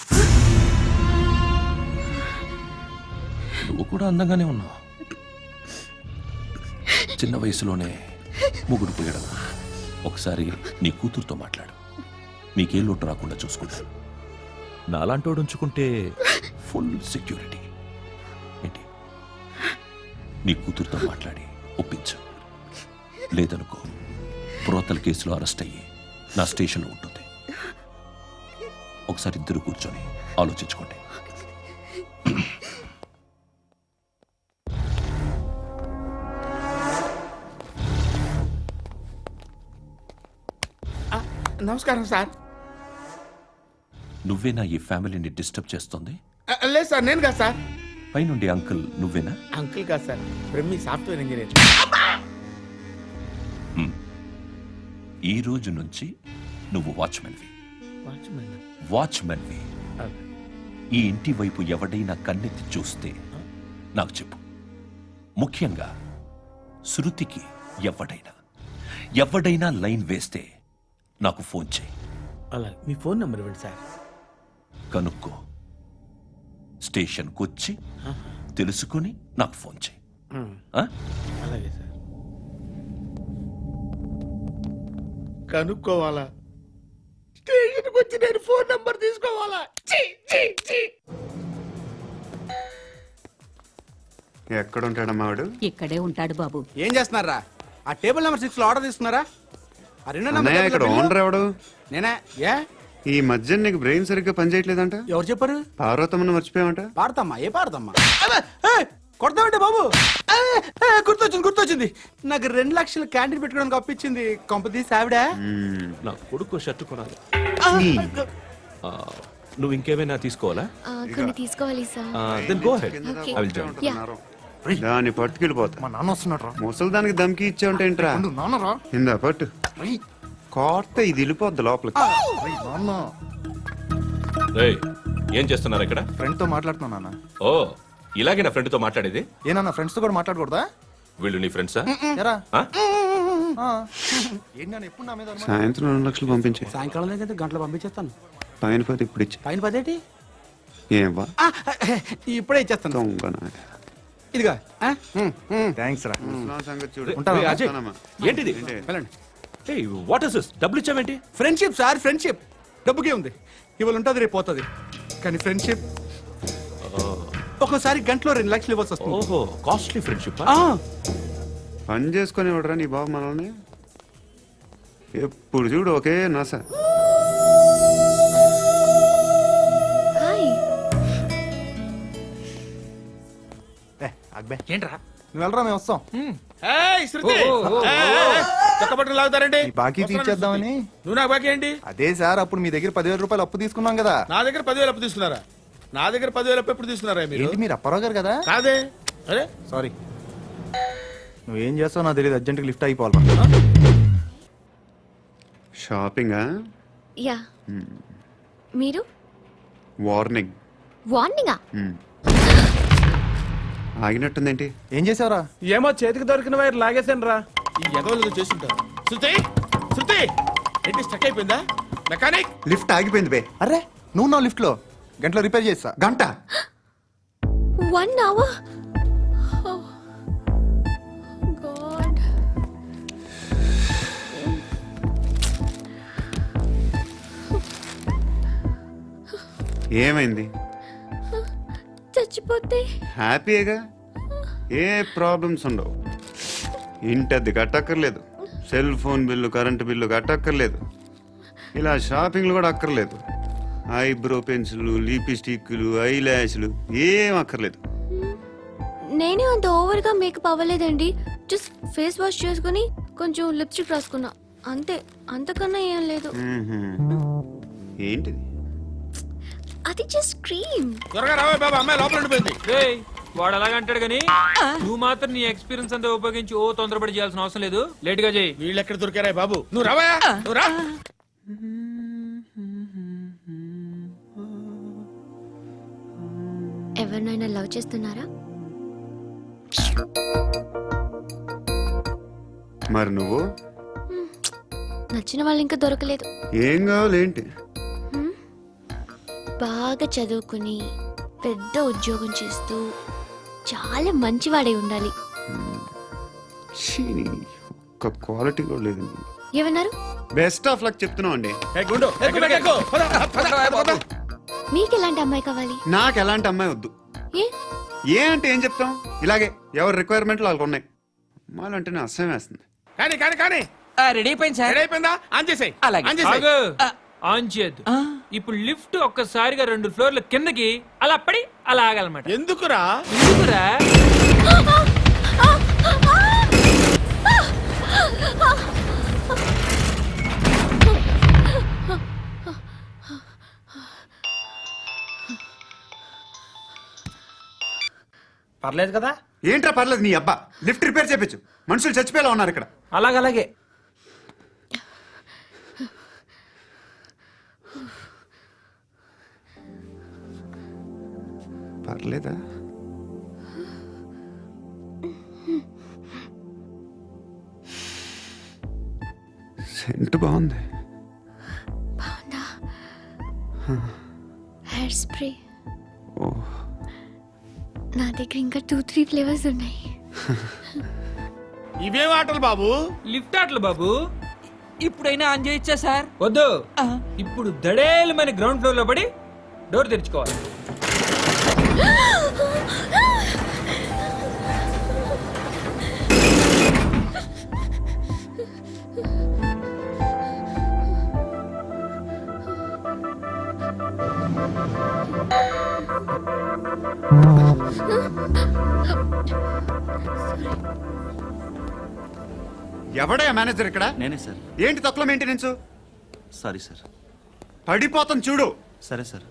నువ్వు కూడా అందంగానే ఉన్నావు. చిన్న వయసులోనే ముగ్గురు పోయడం. ఒకసారి నీ కూతురుతో మాట్లాడు. నీకే లోటు రాకుండా చూసుకుంటాను. నాలాంటోడు ఉంచుకుంటే ఫుల్ సెక్యూరిటీ. ఏంటి, నీ కూతురుతో మాట్లాడి ఒప్పించు. లేదనుకో, ప్రోతల కేసులో అరెస్ట్ అయ్యి నా స్టేషన్లో ఉంటుంది. ఒకసారి ఇద్దరు కూర్చొని ఆలోచించుకోండి. నమస్కారం సార్. నువ్వేనా ఈ ఫ్యామిలీని డిస్టర్బ్ చేస్తుంది? లేదు సార్, నేను కాదు సార్. పైనుండి అంకుల్ నువ్వేనా? అంకుల్ కాదు సార్, బ్రహ్మి సాఫ్ట్వేర్ ఇంజనీర్. ఈ రోజు నుంచి నువ్వు వాచ్మెన్వి. వాచ్మెన్? వాచ్మెన్వి. ఈ ఇంటి వైపు ఎవడైనా కన్నెత్తి చూస్తే నాకు చెప్పు. ముఖ్యంగా శృతికి ఎవడైనా లైన్ వేస్తే నాకు ఫోన్ చేయి. అలా మీ ఫోన్ నెంబర్ ఇవ్వండి సార్. కనుక్కో, స్టేషన్కి వచ్చి తెలుసుకుని నాకు ఫోన్ చేయి. ఆ? అలాగే సార్. కనుక్కోవాలా? స్టేషన్కి వచ్చి నేను ఫోన్ నంబర్ తీసుకోవాలా? ఎక్కడ ఉంటాడమ్మా వాడు? ఇక్కడే ఉంటాడు బాబు. ఏం చేస్తున్నారా? ఆ టేబుల్ నెంబర్ 6 లో ఆర్డర్ తీసుకున్నారా? ఆ రెండో అన్నయ్య, ఇక్కడ ఓనర్ ఎవడు? నేనే. ఏ ఈ మధ్య నీకు బ్రెయిన్ సరిగ్గా పనిచేయట్లేదంట. ఎవరు చెప్పారు? పార్వతమ్మను మర్చిపోయామంట. పాడతామ్మా. ఏ పాడతామ్మా? కొడతామంటే బాబు. గుర్తొచ్చింది. నాకు 2 లక్షలు క్యాంటీన్ పెట్టుకోవడానికి అప్పించింది కొంపతీసి ఆవిడ. నా కొడుకు షర్టు కొనాలి. నువ్వు ఇంకేమైనా తీసుకోవాలా? కొన్ని తీసుకోవాలి sir. Then go ahead. Okay. I will join. దాన్ని పట్టుకెళ్ళిపోతా. మా నాన్న వస్తున్నాడు. ముసలి దానికి దమ్కి ఇచ్చావంటే ఏంట్రా? నాన్నరా ఇందా పట్టు. కోర్త ఇది వెళ్ళిపోద్ది లోపలికి. నాన్న రేయ్, ఏం చేస్తున్నారు ఇక్కడ? ఫ్రెండ్ తో మాట్లాడుతున్నా నాన్న. ఓ, ఇలాగే నా ఫ్రెండ్ తో మాట్లాడేది? ఏనా ఫ్రెండ్స్ తో కూడా మాట్లాడకూడదా? వీళ్ళు నీ ఫ్రెండ్సా? ఎరా ఆ? ఏంటి నాన్న ఎప్పుడు నా మీద అనుమానం? సాయంత్రం 2 లక్షలు పంపించే. సాయంకాలం దగ్గర గంటలు పంపించేస్తాను. పైన పోతే ఇప్పుడు ఇచ్చే. పైన 10 ఏం వా ఇప్పుడే ఇచ్చేస్తాను. దొంగనా. ఇదిగా. థ్యాంక్స్ రా. ముసలాం సంగతి చూడు. ఉంటావా? ఏయ్, అజయ్, వస్తానమ్మా. ఏంటిది? వెళ్ళండి. ఏయ్, వాట్ ఇస్ దిస్? డబ్బులు ఇచ్చావేంటి? Friendship sir, friendship. డబ్బుకే ఉంది. ఇవాళ ఉంటుంది, రేపు పోతుంది. కానీ ఫ్రెండ్షిప్ ఒక్కోసారి గంటలో 2 లక్షలు ఇవ్వాల్సి వస్తుంది. ఓహో, కాస్ట్లీ ఫ్రెండ్షిప్. పని చేసుకొని ఇవ్వడరా నీ బాబు మనల్ని? ఎప్పుడు చూడు ఒకే నస. హాయ్. అక్బే ఏంట్రా? నువ్వు వెళ్ళరా, మేము వస్తాం. ఏయ్, శృతి! ఏయ్, చొక్కా బట్టలు లాగుతారండి? ఈ బాకీ తీర్చేద్దామని. నువ్వు నాకు బాకీ ఏంటి? అదే సార్, అప్పుడు మీ దగ్గర 10,000 రూపాయలు అప్పు తీసుకున్నాం కదా. నా దగ్గర 10,000 అప్పు తీసుకున్నారా? నా దగ్గర 10,000 అప్పు ఎప్పుడు తీసుకున్నారా మీరు? ఏంటి మీరు అప్పారావు గారు కదా? కాదే. అరే సారీ. నువ్వేం చేస్తావు నాకు తెలియదు, అర్జెంట్గా లిఫ్ట్ అయిపోవాలి. షాపింగా? యా. మీరు? వార్నింగ్. వార్నింగా? ఆగినట్టుందేంటి? ఏం చేసావురా? ఏమో, చేతికి దొరికిన వైర్ లాగేసాను రా. ఈ ఎగవలు చేస్తుంటారు. శృతి! శృతి! ఏంటి స్టక్ అయిపోయిందా? మెకానిక్! లిఫ్ట్ ఆగిపోయింది బే. అరే, నువ్వు నా లిఫ్ట్ లో గంటలో రిపేర్ చేస్తా. గంట? 1 hour? Oh, God. ఏమైంది? చచ్చిపోతే? హ్యాపీగా, ఏ ప్రాబ్లమ్స్ ఉండవు. ఇంటద్ది కట్టక్కర్లేదు, cell phone bill current bill కట్టక్కర్లేదు. ఇలా షాపింగ్లు కూడా అక్కర్లేదు. ఐబ్రో పెన్సిల్, లిప్స్టిక్లు, ఐ ల్యాష్లు ఏం అక్కర్లేదు. నేనే అంత ఓవర్గా మేకప్ అవ్వలేదండి. జస్ట్ ఫేస్ వాష్ చేసుకుని కొంచెం లిప్స్టిక్ రాసుకున్నా అంతే, అంతకన్నా ఏం లేదు. ఏంటిది? అది జస్ట్ క్రీమ్. త్వరగా రావే బాబా, అమ్మాయి లోపల ఉండిపోయింది. రేయ్, వాడు అలాగంటాడు గానీ నువ్వు మాత్రం నీ ఎక్స్పీరియన్స్ అంతా ఉపయోగించి ఓ తొందరపడి చేయాల్సిన అవసరం లేదు. లేట్ గా చేయి. వీళ్ళు ఎక్కడ దొరికారా బాబు? నువ్వు రావా, నువ్వు రా. ఎవరినైనా లవ్ చేస్తున్నారా? మరి నువ్వు? నచ్చిన వాళ్ళు ఇంకా దొరకలేదు. ఏం కావాలి ఏంటి? బాగా చదువుకుని పెద్ద ఉద్యోగం చేస్తూ చాలా మంచివాడే ఉండాలి. ఒక్క క్వాలిటీ కూడా లేదు. ఏమన్నారు? బెస్ట్ ఆఫ్ లక్ చెప్తున్నావు అండి. గుండు ఎక్కు, ఎక్కు. పద, పద, పద. మీకు ఎలాంటి అమ్మాయి కావాలి? నాకు ఎలాంటి అమ్మాయి వద్దు. ఏ అంటే ఏం చెప్తాం, ఇలాగే ఎవరి రిక్వైర్మెంట్లు వాళ్ళకు ఉన్నాయి. అమ్మాయిలంటే నేను అసహ్యం వేస్తుంది. కానీ కానీ కానీ రెడీ అయిపోయింది సార్. రెడీ అయిపోయిందా? ఆన్ చేసేయ్. అలాగే. ఆన్ చేసేయ్. ఆగు. ఆన్ చేయద్దు. ఇప్పుడు లిఫ్ట్ ఒక్కసారిగా 2 ఫ్లోర్ల కిందకి అలా పడి అలా ఆగాలన్నమాట. ఎందుకురా? ఎందుకురా? పర్లేదు కదా? ఏంట్రా పర్లేదు నీ అబ్బా. లిఫ్ట్ రిపేర్ చేపించు. మనుషులు చచ్చిపోయేలా ఉన్నారు ఇక్కడ. అలాగే. పర్లేదా? సెంట్ బాగుంది. బాగుందా? Hair spray. ఓ, నా దగ్గర ఇంకా 2-3 ఫ్లేవర్స్ ఉన్నాయి. ఇవేం ఆటలు బాబు? లిఫ్ట్ ఆటలు బాబు. ఇప్పుడైనా ఆన్ చేయొచ్చా సార్? వద్దు. ఇప్పుడు దడేలమైన గ్రౌండ్ ఫ్లోర్ లో పడి డోర్ తెరుచుకోవాలి. ఎవడయ్యా మేనేజర్ ఇక్కడ? నేనే సార్. ఏంటి తక్కువ మెయింటెనెన్స్? Sorry sir. పడిపోతాం చూడు. సరే సార్.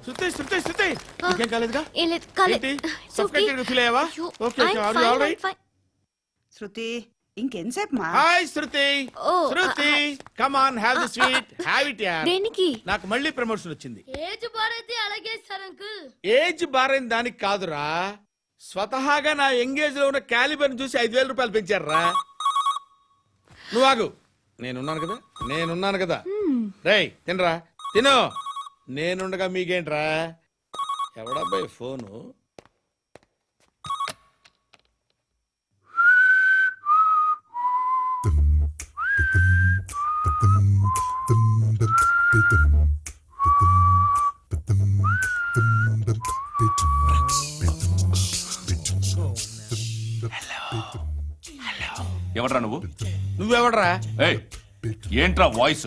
శృతి, శృతి, శృతి. నీకేం కాలేదుగా? ఏం లేదు, కాలేదు. ఏంటి? Suffocated గా ఫీల్ అయ్యావా? Okay, okay. Are you all right? Shruti ఇంకెంతసేపు మా? హాయ్ శృతి. ఓ, Shruti, come on, have the sweet. Have it యార్. దేనికి? నాకు మళ్ళీ ప్రమోషన్ వచ్చింది. ఏజ్ బారైతే అలాగే సార్ అంకుల్. ఏజ్ బారైన దానికి కాదురా, స్వతహాగా నా ఎంగేజ్ లో ఉన్న క్యాలిబర్ చూసి 5,000 రూపాయలు పెంచారా. నువ్వు ఆగు, నేనున్నాను కదా. రేయ్ తినరా, తిను. నేనుండగా మీకేంట్రా? ఎవడబ్బాయి ఫోను? ఎవడ్రా నువ్వు? నువ్వెవడరా? ఏయ్, ఏంట్రా వాయిస్?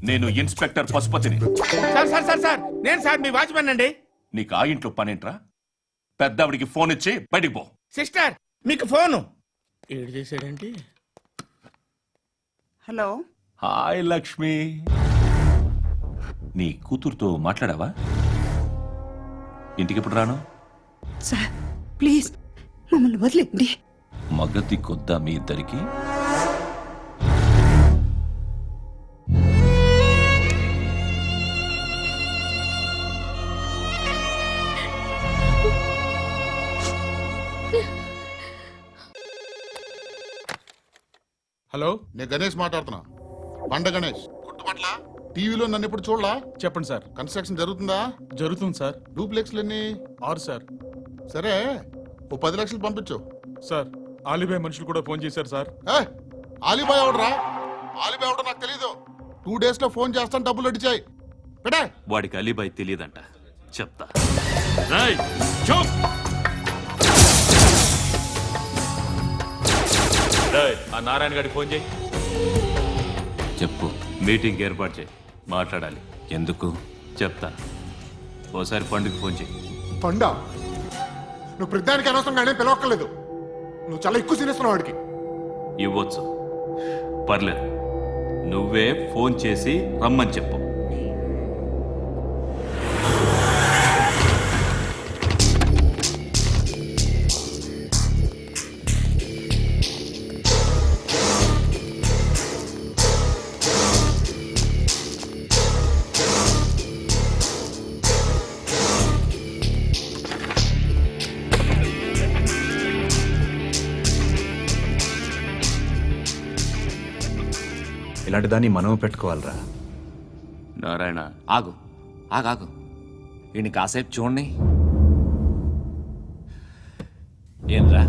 నేను ఇన్స్పెక్టర్ పశుపతిని. సార్ సార్ సార్ సార్, నేను సార్ మీ వాచ్మెన్ అండి. నీకు ఆ ఇంట్లో పనేంట్రా? పెద్దవిడికి ఫోన్ ఇచ్చి బయటికి పో. సిస్టర్, మీకు ఫోను. ఏడు చేశాడేంటి? హలో. హాయ్ లక్ష్మి. నీ కూతురుతో మాట్లాడావా? ఇంటికి ఎప్పుడు రాను? సార్ ప్లీజ్ మమ్మల్ని వదిలేండి. మగతి కొద్దా మీ ఇద్దరికి? హలో, నేను గణేష్ మాట్లాడుతున్నా. బండ గణేష్ గుర్తుపట్ల? టీవీలో నన్ను ఇప్పుడు చూడలా? చెప్పండి సార్. కన్స్ట్రక్షన్ జరుగుతుందా? జరుగుతుంది సార్. డూప్లెక్స్లు ఎన్ని? 6 సార్. సరే, ఓ 10 లక్షలు పంపించు. సార్, ఆలిబాయ్ మనుషులు కూడా ఫోన్ చేశారు సార్. ఆలిబాయ్ ఎవడరా? ఆలిబాయ్ ఎవడో నాకు తెలీదు. 2 days లో ఫోన్ చేస్తాను, డబ్బులు అడిచాయి. పెడే. వాడికి అలీబాయ్ తెలియదంట, చెప్తా. రేయ్, చూప్. రేయ్, ఆ నారాయణ గారికి ఫోన్ చేయి. చెప్పు. మీటింగ్ ఏర్పాటు చేయి, మాట్లాడాలి. ఎందుకు? చెప్తా. ఓసారి పండుగ ఫోన్ చేయి. పండా నువ్వు ప్రతిదానికి అనవసరంగానే పిలవక్కర్లేదు. నువ్వు చాలా ఎక్కువ సీనిస్తున్నావు వాడికి. ఇవ్వచ్చు, పర్లేదు. నువ్వే ఫోన్ చేసి రమ్మని చెప్పు. ఇలాంటి దాన్ని మనం పెట్టుకోవాలరా. నారాయణ, ఆగు ఆగాగు. ఈయన కాసేపు చూడండి. ఏంరా,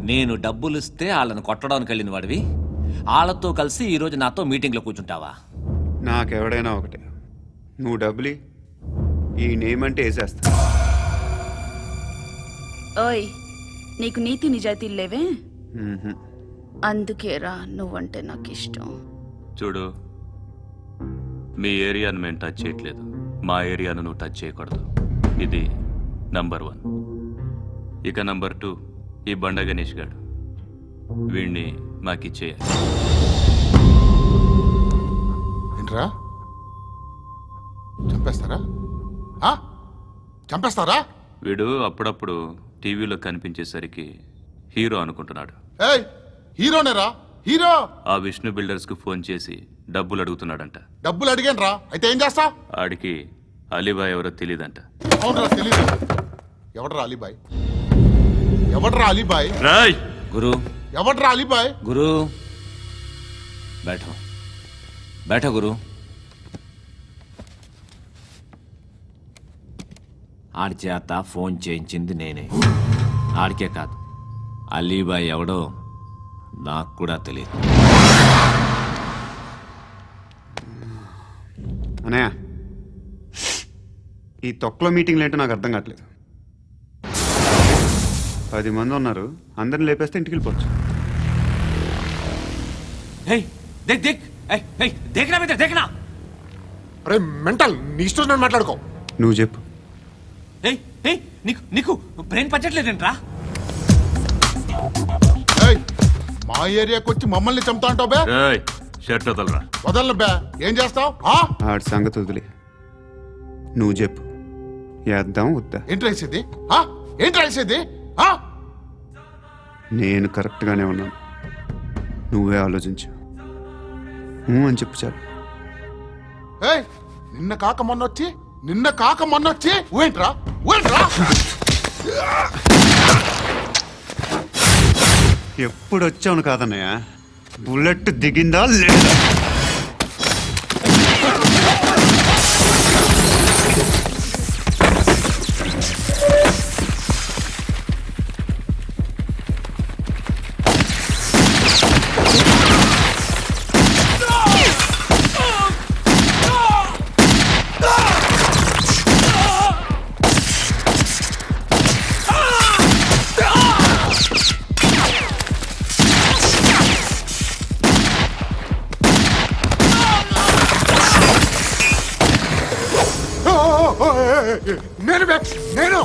నేను డబ్బులు ఇస్తే వాళ్ళని కొట్టడానికి వెళ్ళిన వాడివి, వాళ్ళతో కలిసి ఈరోజు నాతో మీటింగ్లో కూర్చుంటావా? నాకెవడైనా ఒకటే. నువ్వు డబ్బులి, ఈ నేమ్ అంటే వేసేస్తా. ఓయ్, నీకు నీతి నిజాయితీలు లేవే, మ్మ్హ్మ్. అందుకేరా నువ్వంటే నాకు ఇష్టం. చూడు, మీ ఏరియాను మేము టచ్ చేయట్లేదు, మా ఏరియాను నువ్వు టచ్ చేయకూడదు. ఇది నంబర్ 1. ఇక నంబర్ 2, ఈ బండ గణేష్ గాడు, వీణ్ణి మాకిచ్చేయాలి. ఏంట్రా చంపేస్తారా? ఆ? చంపేస్తారా? వీడు అప్పుడప్పుడు టీవీలో కనిపించేసరికి హీరో అనుకుంటున్నాడు. ఏయ్, హీరోనేరా, హీరో. ఆ విష్ణు బిల్డర్స్ కు ఫోన్ చేసి డబ్బులు అడుగుతున్నాడంట. డబ్బులు అడిగాను రా, అయితే ఏం చేస్తా? ఆడికి అలీబాయ్ ఎవరో తెలీదంట. అవునరా, తెలీదు. ఎవడరా అలీబాయ్? ఎవడరా అలీబాయ్? రాయ్ గురు, ఎవడరా అలీబాయ్? గురు బైఠో బైఠో గురు. ఆడి చేత ఫోన్ చేయించింది నేనే. ఆడికే కాదు, అలీబాయ్ ఎవడో నాకు కూడా తెలియదు. అనయ్య, ఈ తొక్కలో మీటింగ్లు ఏంటో నాకు అర్థం కావట్లేదు. 10 మంది ఉన్నారు, అందరిని లేపేస్తే ఇంటికి వెళ్ళిపోవచ్చు. అరే మెంటల్, నీ ఇష్టం నేను మాట్లాడుకో. నువ్వు చెప్పు. నీకు బ్రెయిన్ పచ్చట్లేదంట్రా? ఏయ్, మా ఏరియాకి వచ్చి మమ్మల్ని చంపుతా అంటావు బే? రాయ్ షర్ట్ వదలరా. వదలను బే. ఏం చేస్తావు? ఆడి సంగతి వదిలే, నువ్వు చెప్పు. వేద్దాం వద్దా? ఏంటి రాసేది? ఏంటి రాసేది? నేను కరెక్ట్గానే ఉన్నాను, నువ్వే ఆలోచించు. అని చెప్పు చాలు. ఏయ్, నిన్న కాక మొన్నొచ్చి ఊయంట్రా. ఎప్పుడు వచ్చావును కాదన్నయ్య, బుల్లెట్ దిగిందా లేదా? నేను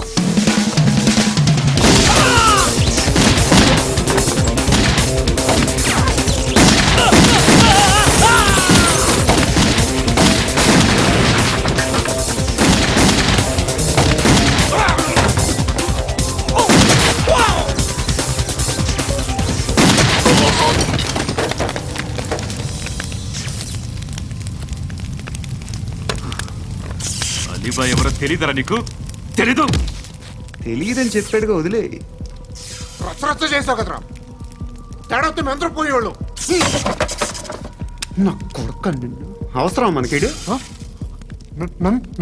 అలీబాయ్ ఎవరో తెలీదరా నీకు? తెలీదు? తెలియదని చెప్పాడుగా, వదిలే. రచ్చ చేసావు కదరా, తేడా వస్తే మెంతరం పోయేవాళ్ళు. నా కొడుకు నిన్ను అవసరం మనకిడు.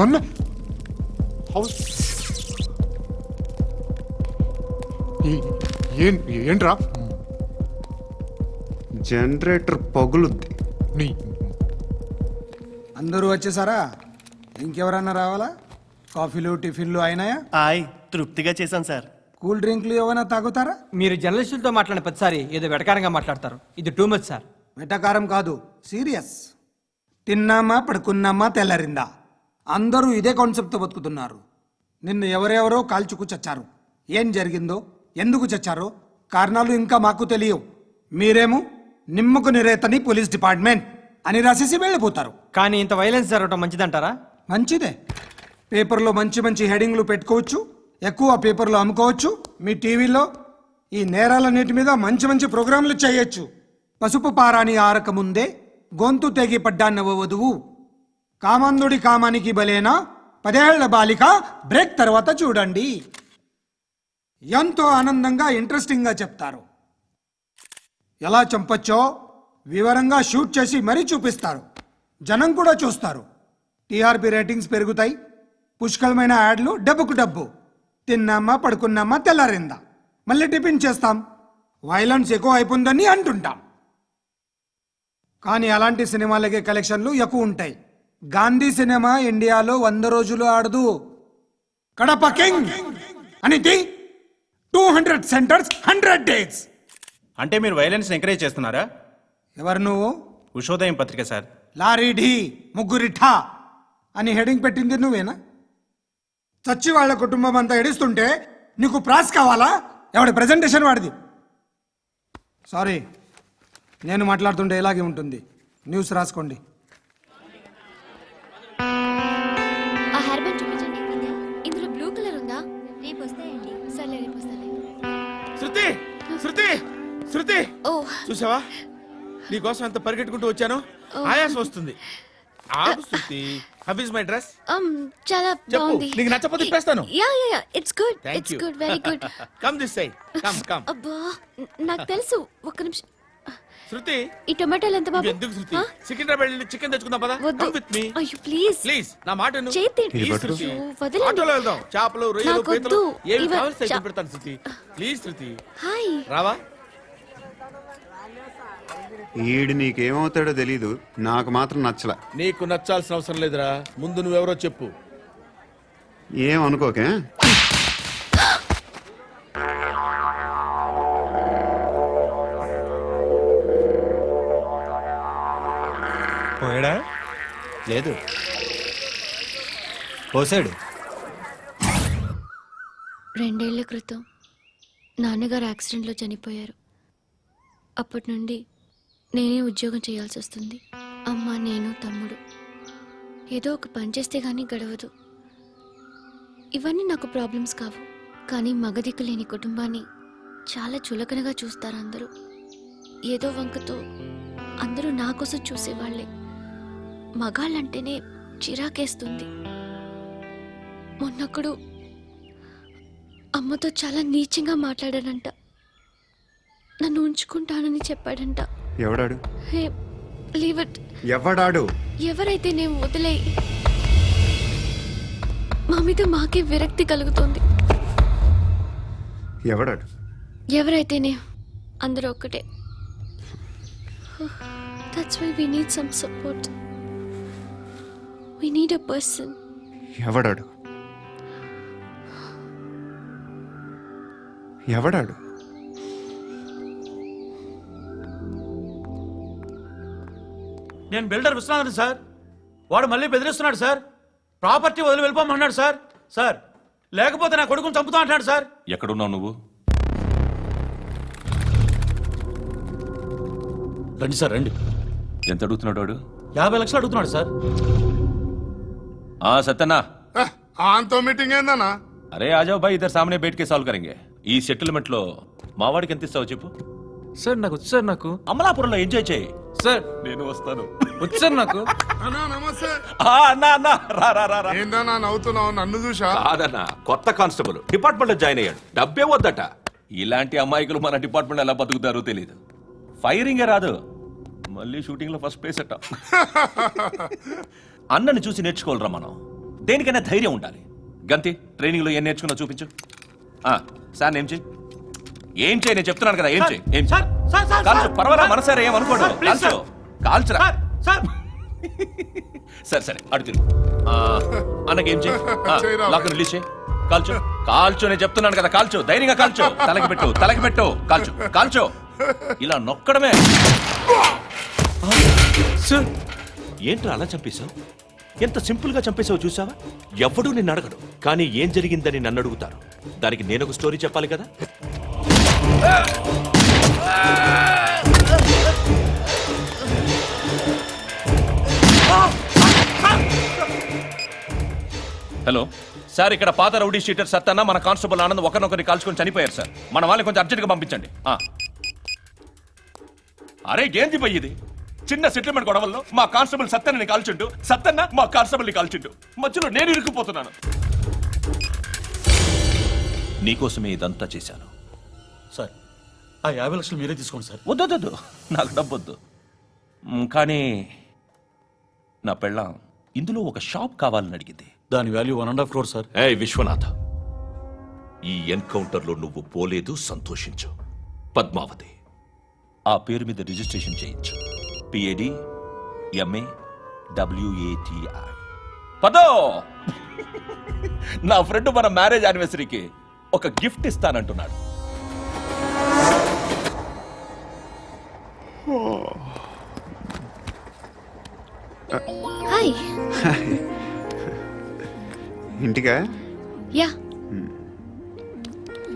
నన్ను ఏంట్రా? జనరేటర్ పగులుద్ది. అందరూ వచ్చేసారా? ఇంకెవరన్నా రావాలా? కాఫీలు టిఫిన్లు అయినాయా? తృప్తిగా చేశాను సార్. కూల్ డ్రింక్లు ఏమైనా తాగుతారా? మీరు జర్నలిస్టులతో మాట్లాడిన ప్రతిసారి ఏదో వెటకారంగా మాట్లాడతారు. ఇది టూ మచ్ సార్. వెటకారం కాదు, సీరియస్. తిన్నామా పడుకున్నామా తెల్లరిందా, అందరూ ఇదే కాన్సెప్ట్తో బతుకుతున్నారు. నిన్ను ఎవరెవరో కాల్చుకు చచ్చారు. ఏం జరిగిందో, ఎందుకు చచ్చారో కారణాలు ఇంకా మాకు తెలియవు. మీరేమో నిమ్మకు నిరేతని పోలీస్ డిపార్ట్మెంట్ అని రాసేసి వెళ్ళిపోతారు. కానీ ఇంత వైలెన్స్ జరగడం మంచిదంటారా? మంచిదే. పేపర్లో మంచి మంచి హెడింగ్లు పెట్టుకోవచ్చు, ఎక్కువ పేపర్లు అమ్ముకోవచ్చు. మీ టీవీలో ఈ నేరాలన్నిటి మీద మంచి మంచి ప్రోగ్రాంలు చేయొచ్చు. పసుపు పారాని ఆరక ముందే గొంతు తెగి పడ్డాన్నవ వధువు, కామందుడి కామానికి బలేనా 10 ఏళ్ల బాలిక బ్రేక్ తర్వాత చూడండి. ఎంతో ఆనందంగా ఇంట్రెస్టింగ్గా చెప్తారు. ఎలా చంపచ్చో వివరంగా షూట్ చేసి మరీ చూపిస్తారు. జనం కూడా చూస్తారు. టీఆర్పీ రేటింగ్స్ పెరుగుతాయి. పుష్కలమైన యాడ్లు, డబ్బుకు డబ్బు. తిన్నామా పడుకున్నామా తెల్లారిందా, మళ్ళీ టిఫిన్ చేస్తాం. వైలెన్స్ ఎక్కువ అయిపోయిందని అంటుంటాం. కానీ అలాంటి సినిమాలకే కలెక్షన్లు ఎక్కువ ఉంటాయి. గాంధీ సినిమా ఇండియాలో 100 రోజులు ఆడదు. కడప కింగ్ అనేది 200 సెంటర్స్ 100 డేస్. అంటే మీరు వైలెన్స్ ఎంకరేజ్ చేస్తున్నారా? ఎవరు నువ్వు? ఉషోదయం పత్రిక సార్. లారీ ఢీ ముగ్గురిఠా అని హెడింగ్ పెట్టింది నువ్వేనా? చచ్చి వాళ్ళ కుటుంబం అంతా ఎడుస్తుంటే నీకు ప్రాస్ కావాలా? ఎవడి ప్రెజెంటేషన్ వాడిది. సారీ, నేను మాట్లాడుతుంటే ఇలాగే ఉంటుంది. న్యూస్ రాసుకోండి. ఆ హెయిర్ బ్యాండ్ చూపించండి. ఇందులో బ్లూ కలర్ ఉందా? రేపు వస్తాయండి. సర్లే, రేపు వస్తాలే. శృతి శృతి శృతి, ఓ చూసావా నీకోసం ఎంత పరిగెట్టుకుంటూ వచ్చాను. ఆయాసం వస్తుంది. ఆగు Shruti. How is my dress? చాలా చెప్పు. బాగుంది. నీకు నచ్చకపోతే తిప్పేస్తాను. Yeah yeah yeah, it's good. Thank it's you. Good, very good. Come this side. Come. అబ్బా, నాకు తెలుసు. ఒక్క నిమిషం. శృతి, ఈ టొమాటోలు ఎంత బాబు? ఎందుకు శృతి? సికింద్రాబాద్ వెళ్ళి చికెన్ తెచ్చుకుందాం పదా. వద్దు. కమ్ విత్ మీ అయ్యో ప్లీజ్ ప్లీజ్. నా మాట విను. చేతి Please, శృతి. వదలండి. ఆటోలో వెళ్దాం. చేపలు, రొయ్యలు, నాకు పీతలు వద్దు. ఏమి ఇవ- కావాలి సైకిల్ చా- పెడతాను శృతి. Please Shruti. హాయ్. రావా? ఈడు నీకేమవుతాడో తెలీదు, నాకు మాత్రం నచ్చలా. నీకు నచ్చాల్సిన అవసరం లేదురా. ముందు నువ్వెవరో చెప్పు. ఏమనుకోకే. పోయాడా? లేదు, పోసాడు. 2 ఏళ్ల క్రితం నాన్నగారు యాక్సిడెంట్లో చనిపోయారు. అప్పటి నుండి నేనే ఉద్యోగం చేయాల్సి వస్తుంది. అమ్మ, నేను, తమ్ముడు ఏదో ఒక పని చేస్తే గానీ గడవదు. ఇవన్నీ నాకు ప్రాబ్లమ్స్ కావు. కానీ మగదిక్కు లేని కుటుంబాన్ని చాలా చులకనగా చూస్తారు అందరూ. ఏదో వంకతో అందరూ నా కోసం చూసేవాళ్లే. మగాళ్ళంటేనే చిరాకేస్తుంది. మొన్నొక్కడు అమ్మతో చాలా నీచంగా మాట్లాడాడంట. నన్ను ఉంచుకుంటానని చెప్పాడంట. ఎవడాడు? హే, లీవ్ ఇట్. ఎవడాడు? ఎవరైతే నేను వదిలేయి. మా మీద మాకే విరక్తి కలుగుతుంది. ఎవడాడు? ఎవరైతేనే అందరూ ఒక్కటే. That's why we need some support. We need a person. ఎవడాడు? ఎవడాడు? నేను బిల్డర్ విశ్వనాథన్ సార్. వాడు మళ్ళీ బెదిరిస్తున్నాడు సార్. ప్రాపర్టీ వదిలి వెళ్ళిపోమన్నాడు సార్. సార్, లేకపోతే నా కొడుకుని చంపుతా అంటాడు సార్. ఎక్కడున్నావు నువ్వు? రండి సార్, రండి. ఎంత అడుగుతున్నాడు వాడు? 50 లక్షలు అడుగుతున్నాడు సార్. సత్యన్నా, ఆంతో మీటింగ్ ఏందన్నా? అరే ఆజావ్ భాయ్, ఇద్దరు సామనే బయటకే సాల్వ్ కరెంగే. ఈ సెటిల్మెంట్ లో మావాడికి ఎంత ఇస్తావు చెప్పు. సార్ నాకు వచ్చు సార్. నాకు అమలాపురంలో ఎంజాయ్ చేయి సార్. నేను వస్తాను. వచ్చు సార్ నాకు. అన్నా నమస్తే. అన్నా అన్నా, రా రా రా రా. ఏందన్నా నవ్వుతున్నావు? నన్ను చూసా? కాదన్నా, కొత్త కానిస్టేబుల్ డిపార్ట్మెంట్ లో జాయిన్ అయ్యాడు. డబ్బే వద్దట. ఇలాంటి అమాయకులు మన డిపార్ట్మెంట్ ఎలా బతుకుతారో తెలియదు. ఫైరింగే రాదు, మళ్ళీ షూటింగ్ లో ఫస్ట్ ప్లేస్ అట్ట. అన్నని చూసి నేర్చుకోవాలరా మనం. దేనికైనా ధైర్యం ఉండాలి. గంతి, ట్రైనింగ్ లో ఏం నేర్చుకున్నా చూపించు. సార్ ఏం చేయి, ఏం చేయి, నేను చెప్తున్నాను కదా. ఏం చేయి, ఏం సార్, సార్, సార్, కాల్చు. సార్, పర్వాలా, సార్, మనసారా ఏమనుకోడు. సార్, ప్లీజ్, కాల్చు, కాల్చురా. Sir, sir. సరే సరే, అడుగుతుంది. అన్నకేం చేయి, చేయరా. లాక్ రిలీజ్ చేయి. కాల్చు, కాల్చు నేను చెప్తున్నాను కదా, కాల్చు, ధైర్యంగా కాల్చు. తలకి పెట్టు, కాల్చు, కాల్చు. ఇలా నొక్కడమే. సార్, ఏంట్రా అలా చంపేశావు? ఎంత సింపుల్ గా చంపేశావు చూసావా? ఎవడూ నిన్ను అడగడు, కానీ ఏం జరిగిందని నన్ను అడుగుతారు. దానికి నేను ఒక స్టోరీ చెప్పాలి కదా. హలో సార్, ఇక్కడ పాత రౌడీ షీటర్ సత్తన్న మన కానిస్టేబుల్ ఆనంద్ ఒకరినొకరిని కాల్చుకొని చనిపోయారు సార్. మన వాళ్ళని కొంచెం అర్జెంట్గా పంపించండి. అరే ఏంది పోయి ఇది? చిన్న సెటిల్మెంట్ గొడవల్లో మా కానిస్టేబుల్ సత్తన్నని కాల్చుంటూ, సత్తన్న మా కానిస్టేబుల్ని కాల్చుంటూ, మధ్యలో నేను ఇరుక్కుపోతున్నాను. నీకోసమే ఇదంతా చేశాను సార్. ఆ 50 లక్షలు మీరే తీసుకోండి సార్. వద్దొద్దు, నాకు డబ్బొద్దు. కానీ నా పెళ్ళాం ఇందులో ఒక షాప్ కావాలని అడిగింది. దాని వాల్యూ 1.5 crore సార్. ఏ విశ్వనాథ, ఈ ఎన్కౌంటర్లో నువ్వు పోలేదు, సంతోషించు. పద్మావతి ఆ పేరు మీద రిజిస్ట్రేషన్ చేయించు. PADMAWATI. పదో, నా ఫ్రెండ్ మన మ్యారేజ్ యానివర్సరీకి ఒక గిఫ్ట్ ఇస్తానంటున్నాడు. హాయ్. ఇంటికా? యా.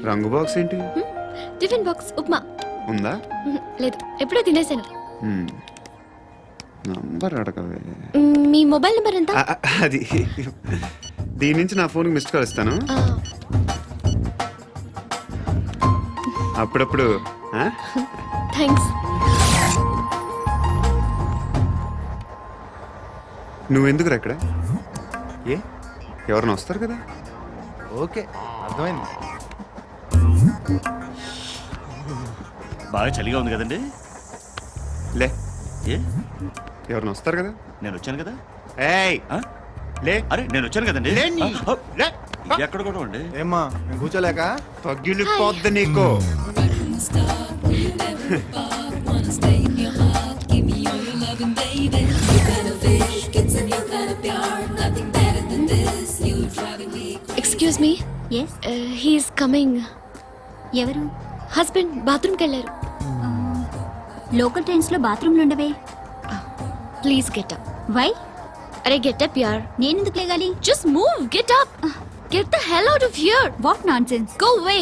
రంగు బాక్స్ ఏంటి? Tiffin box upma. ఉందా? లేదు, ఎప్పుడో తినేసాను. నంబర్ అడగవే. మీ మొబైల్ నెంబర్ ఎంత? అది దీని నుంచి నా ఫోన్కి మిస్డ్ కాల్ ఇస్తాను. అప్పుడప్పుడు. థ్యాంక్స్. నువ్వెందుకురా ఇక్కడ? ఏ ఎవరైనా వస్తారు కదా? ఓకే, అర్థమైంది. బాగా చలిగా ఉంది కదండి. లే, ఏ ఎవరైనా వస్తారు కదా? నేను వచ్చాను కదా. ఏయ్ లే. అరే నేను వచ్చాను కదండి. ఎక్కడ కూడా ఉండి ఏమ్మా, నేను కూర్చోలేక పగిలిపోద్ది నీకు. Excuse me. Yes. He's coming. ఎవరు? హస్బెండ్ బాత్రూమ్కి వెళ్ళారు. లోకల్ ట్రైన్స్ లో బాత్రూమ్లు ఉండవే. Please get up. వై? అరే గెట్ అప్ యార్. నేనెందుకు లేగాలి? Just move, get up. Get the hell out of here. What nonsense. Go away.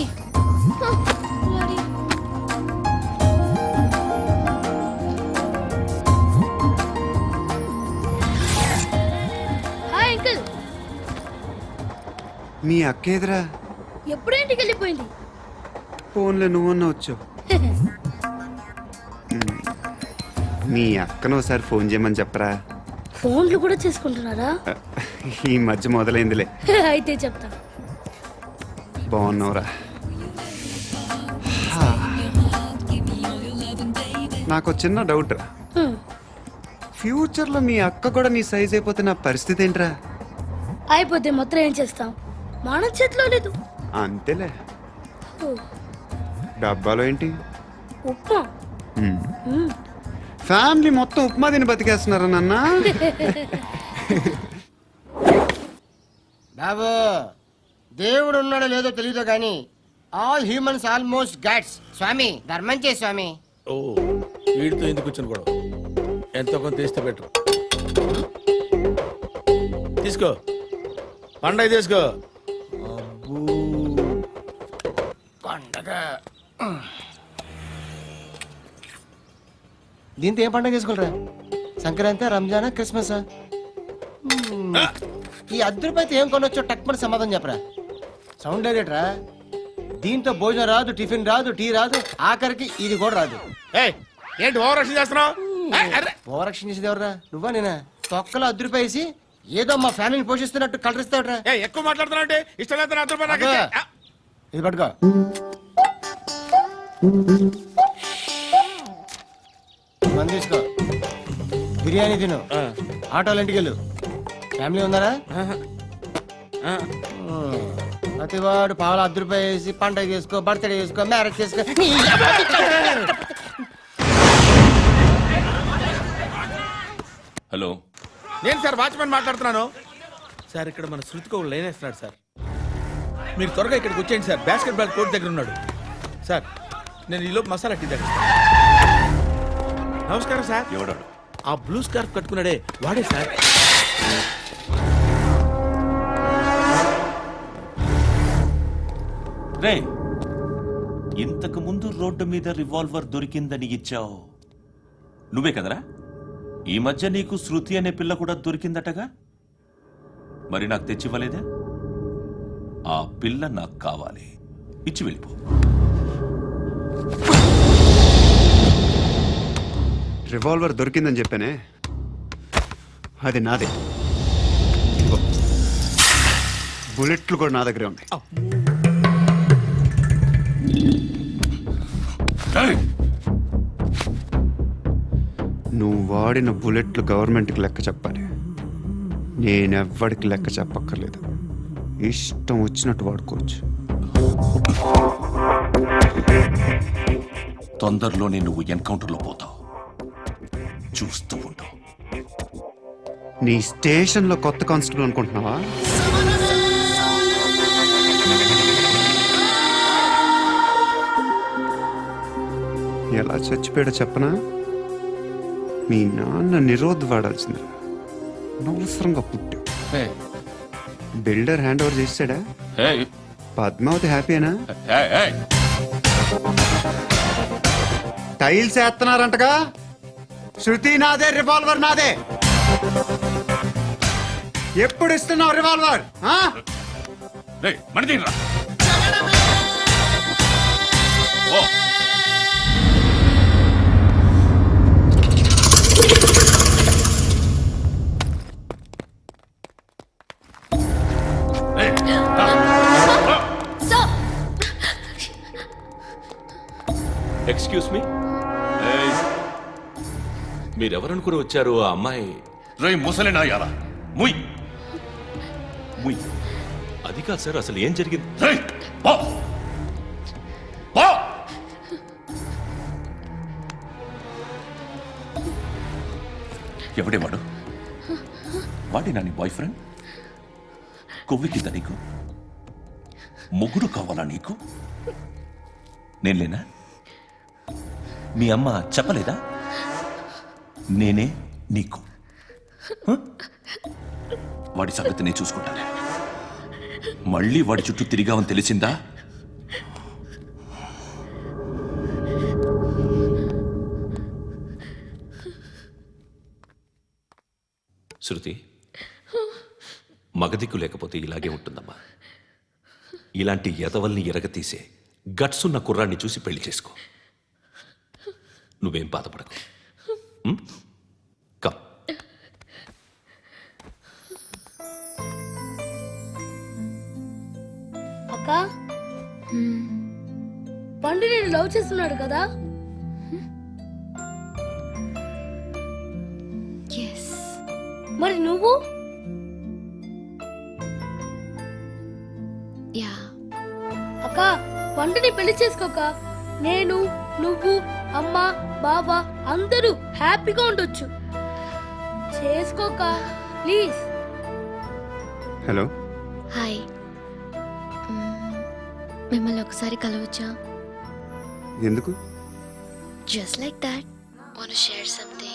Hi uncle. మీ అక్క ఎదురా? ఎప్పుడు ఇంటికి వెళ్ళిపోయింది? ఫోన్లో నువ్వన్నా వచ్చావు. మీ అక్కను ఒకసారి ఫోన్ చేయమని చెప్పరా. ఫోన్లు కూడా చేసుకుంటున్నారా? ఈ మధ్య మొదలైందిలే. అయితే చెప్తా. బాగున్నావురా? నాకు చిన్న డౌట్ రా. ఫ్యూచర్లో మీ అక్క కూడా నీ సైజ్ అయిపోతే నా పరిస్థితి ఏంట్రా? అయిపోతే మొత్తం ఏం చేస్తాం? మన చేతిలో లేదు. అంతేలే. డబ్బాలో ఏంటి? ఉప్మా. ఫ్యామిలీ మొత్తం ఉప్మా తిని బతికేస్తున్నారా నాన్న? బాబు, దేవుడు ఉన్నాడో లేదో తెలియదు కానీ ఆల్ హ్యూమన్స్ ఆల్మోస్ట్ గాడ్స్. స్వామి ధర్మం చే స్వామి. ఓ, వీడితో ఎందుకు వచ్చిన గొడవ? ఎంతో కొంత తీస్తే పెట్టు. తీసుకో, పండగ తీసుకో. పండగ దీంతో ఏం పండగ చేసుకుంటారా? సంక్రాంతి, రంజానా, క్రిస్మస్? ఈ ₹10 ఏం కొనొచ్చో టక్మని సమాధానం చెప్పరా. సౌండ్ డైరెక్టరా? దీంతో భోజనం రాదు, టిఫిన్ రాదు, టీ రాదు, ఆఖరికి ఇది కూడా రాదు. ఏంటి ఓవర్ రక్షణ చేస్తున్నావు? ఓవరక్షణ చేసేది ఎవరా? నువ్వా నేనా? తొక్కలో ₹10 వేసి ఏదో మా ఫ్యామిలీని పోషిస్తున్నట్టు కలరిస్తావుట్రా. ఎక్కువ మాట్లాడుతున్నావు అంటే ఇష్టం లేదు. ఇది పట్టుకో. మంది తీసుకో, బిర్యానీ తిను, ఆటోలు ఇంటికి వెళ్ళు. ఫ్యామిలీ ఉన్నారా? ప్రతివాడు పావులు ₹10 వేసి పండగ చేసుకో, బర్త్డే చేసుకో, మ్యారేజ్ చేసుకో. హలో, నేను సార్ వాచ్మెన్ మాట్లాడుతున్నాను. సార్ ఇక్కడ మన శృతికి ఒక లైన్ వేస్తున్నాడు సార్. మీరు త్వరగా ఇక్కడికి వచ్చేయండి సార్. బాస్కెట్ బాల్ కోర్ట్ దగ్గర ఉన్నాడు. సార్ నేను ఈలోపు మసాలా టీ దగ్గర. నమస్కారం సార్. ఎవడాడు? ఆ బ్లూ స్కార్ఫ్ కట్టుకున్నాడే వాడే సార్. రే, ఇంతకు ముందు రోడ్డు మీద రివాల్వర్ దొరికిందని ఇచ్చావు నువ్వే కదరా? ఈ మధ్య నీకు శృతి అనే పిల్ల కూడా దొరికిందటగా, మరి నాకు తెచ్చివ్వలేదే? ఆ పిల్ల నాకు కావాలి, ఇచ్చి వెళ్ళిపో. రివాల్వర్ దొరికిందని చెప్పానే, అది నాదే. బుల్లెట్లు కూడా నా దగ్గరే ఉన్నాయి. నువ్వు వాడిన బుల్లెట్లు గవర్నమెంట్కి లెక్క చెప్పాలి. నేనెవ్వడికి లెక్క చెప్పక్కర్లేదు. ఇష్టం వచ్చినట్టు వాడుకోవచ్చు. తొందరలోనే నువ్వు ఎన్కౌంటర్లో పోతావు, చూస్తూ ఉంటావు. నీ స్టేషన్లో కొత్త కానిస్టేబుల్ అనుకుంటున్నావా? ఎలా చచ్చిపోయాడో చెప్పనా? మీ నాన్న నిరోధ్ వాడాల్సింది. అనవసరంగా పుట్టావు. బిల్డర్ హ్యాండ్ ఓవర్ చేసాడా? పద్మావతి హ్యాపీనా? టైల్స్ వేస్తున్నారంటగా. శృతి నాదే, రివాల్వర్ నాదే. ఎప్పుడు ఇస్తున్నావు రివాల్వర్? ఎక్స్క్యూజ్ మీ, మీరెవరనుకుని వచ్చారు? ఆ అమ్మాయి రే ముసలి నాయాల ముయ్ ముయ్. అది కాదు సార్, అసలు ఏం జరిగింది? ఎవడేవాడు? వాడేనా నీ బాయ్ ఫ్రెండ్? కొవ్వికింద నీకు? మొగుడు కావాలా నీకు? నేను లేనా? మీ అమ్మ చెప్పలేదా నేనే నీకు? వాడి సంగతి నేను చూసుకుంటాను. మళ్ళీ వాడి చుట్టూ తిరిగావని తెలిసిందా? శృతి, మగదిక్కు లేకపోతే ఇలాగే ఉంటుందమ్మా. ఇలాంటి ఎదవల్ని ఎరగతీసే గట్స్ ఉన్న కుర్రాన్ని చూసి పెళ్లి చేసుకో. నువ్వేం బాధపడకు. కమ్. అక్క, పండు నేను లవ్ చేస్తున్నాడు కదా? మరి నువ్వు? యా. అక్క, పండుని పెళ్లి చేసుకోక నేను, నువ్వు, అమ్మ, బావ అందరూ హ్యాపీగా ఉండొచ్చు. చేసుకోక ప్లీజ్. హలో. హాయ్. మిమ్మల్ని ఒకసారి కలవచ్చా? ఎందుకు? Just like that. Want to share something.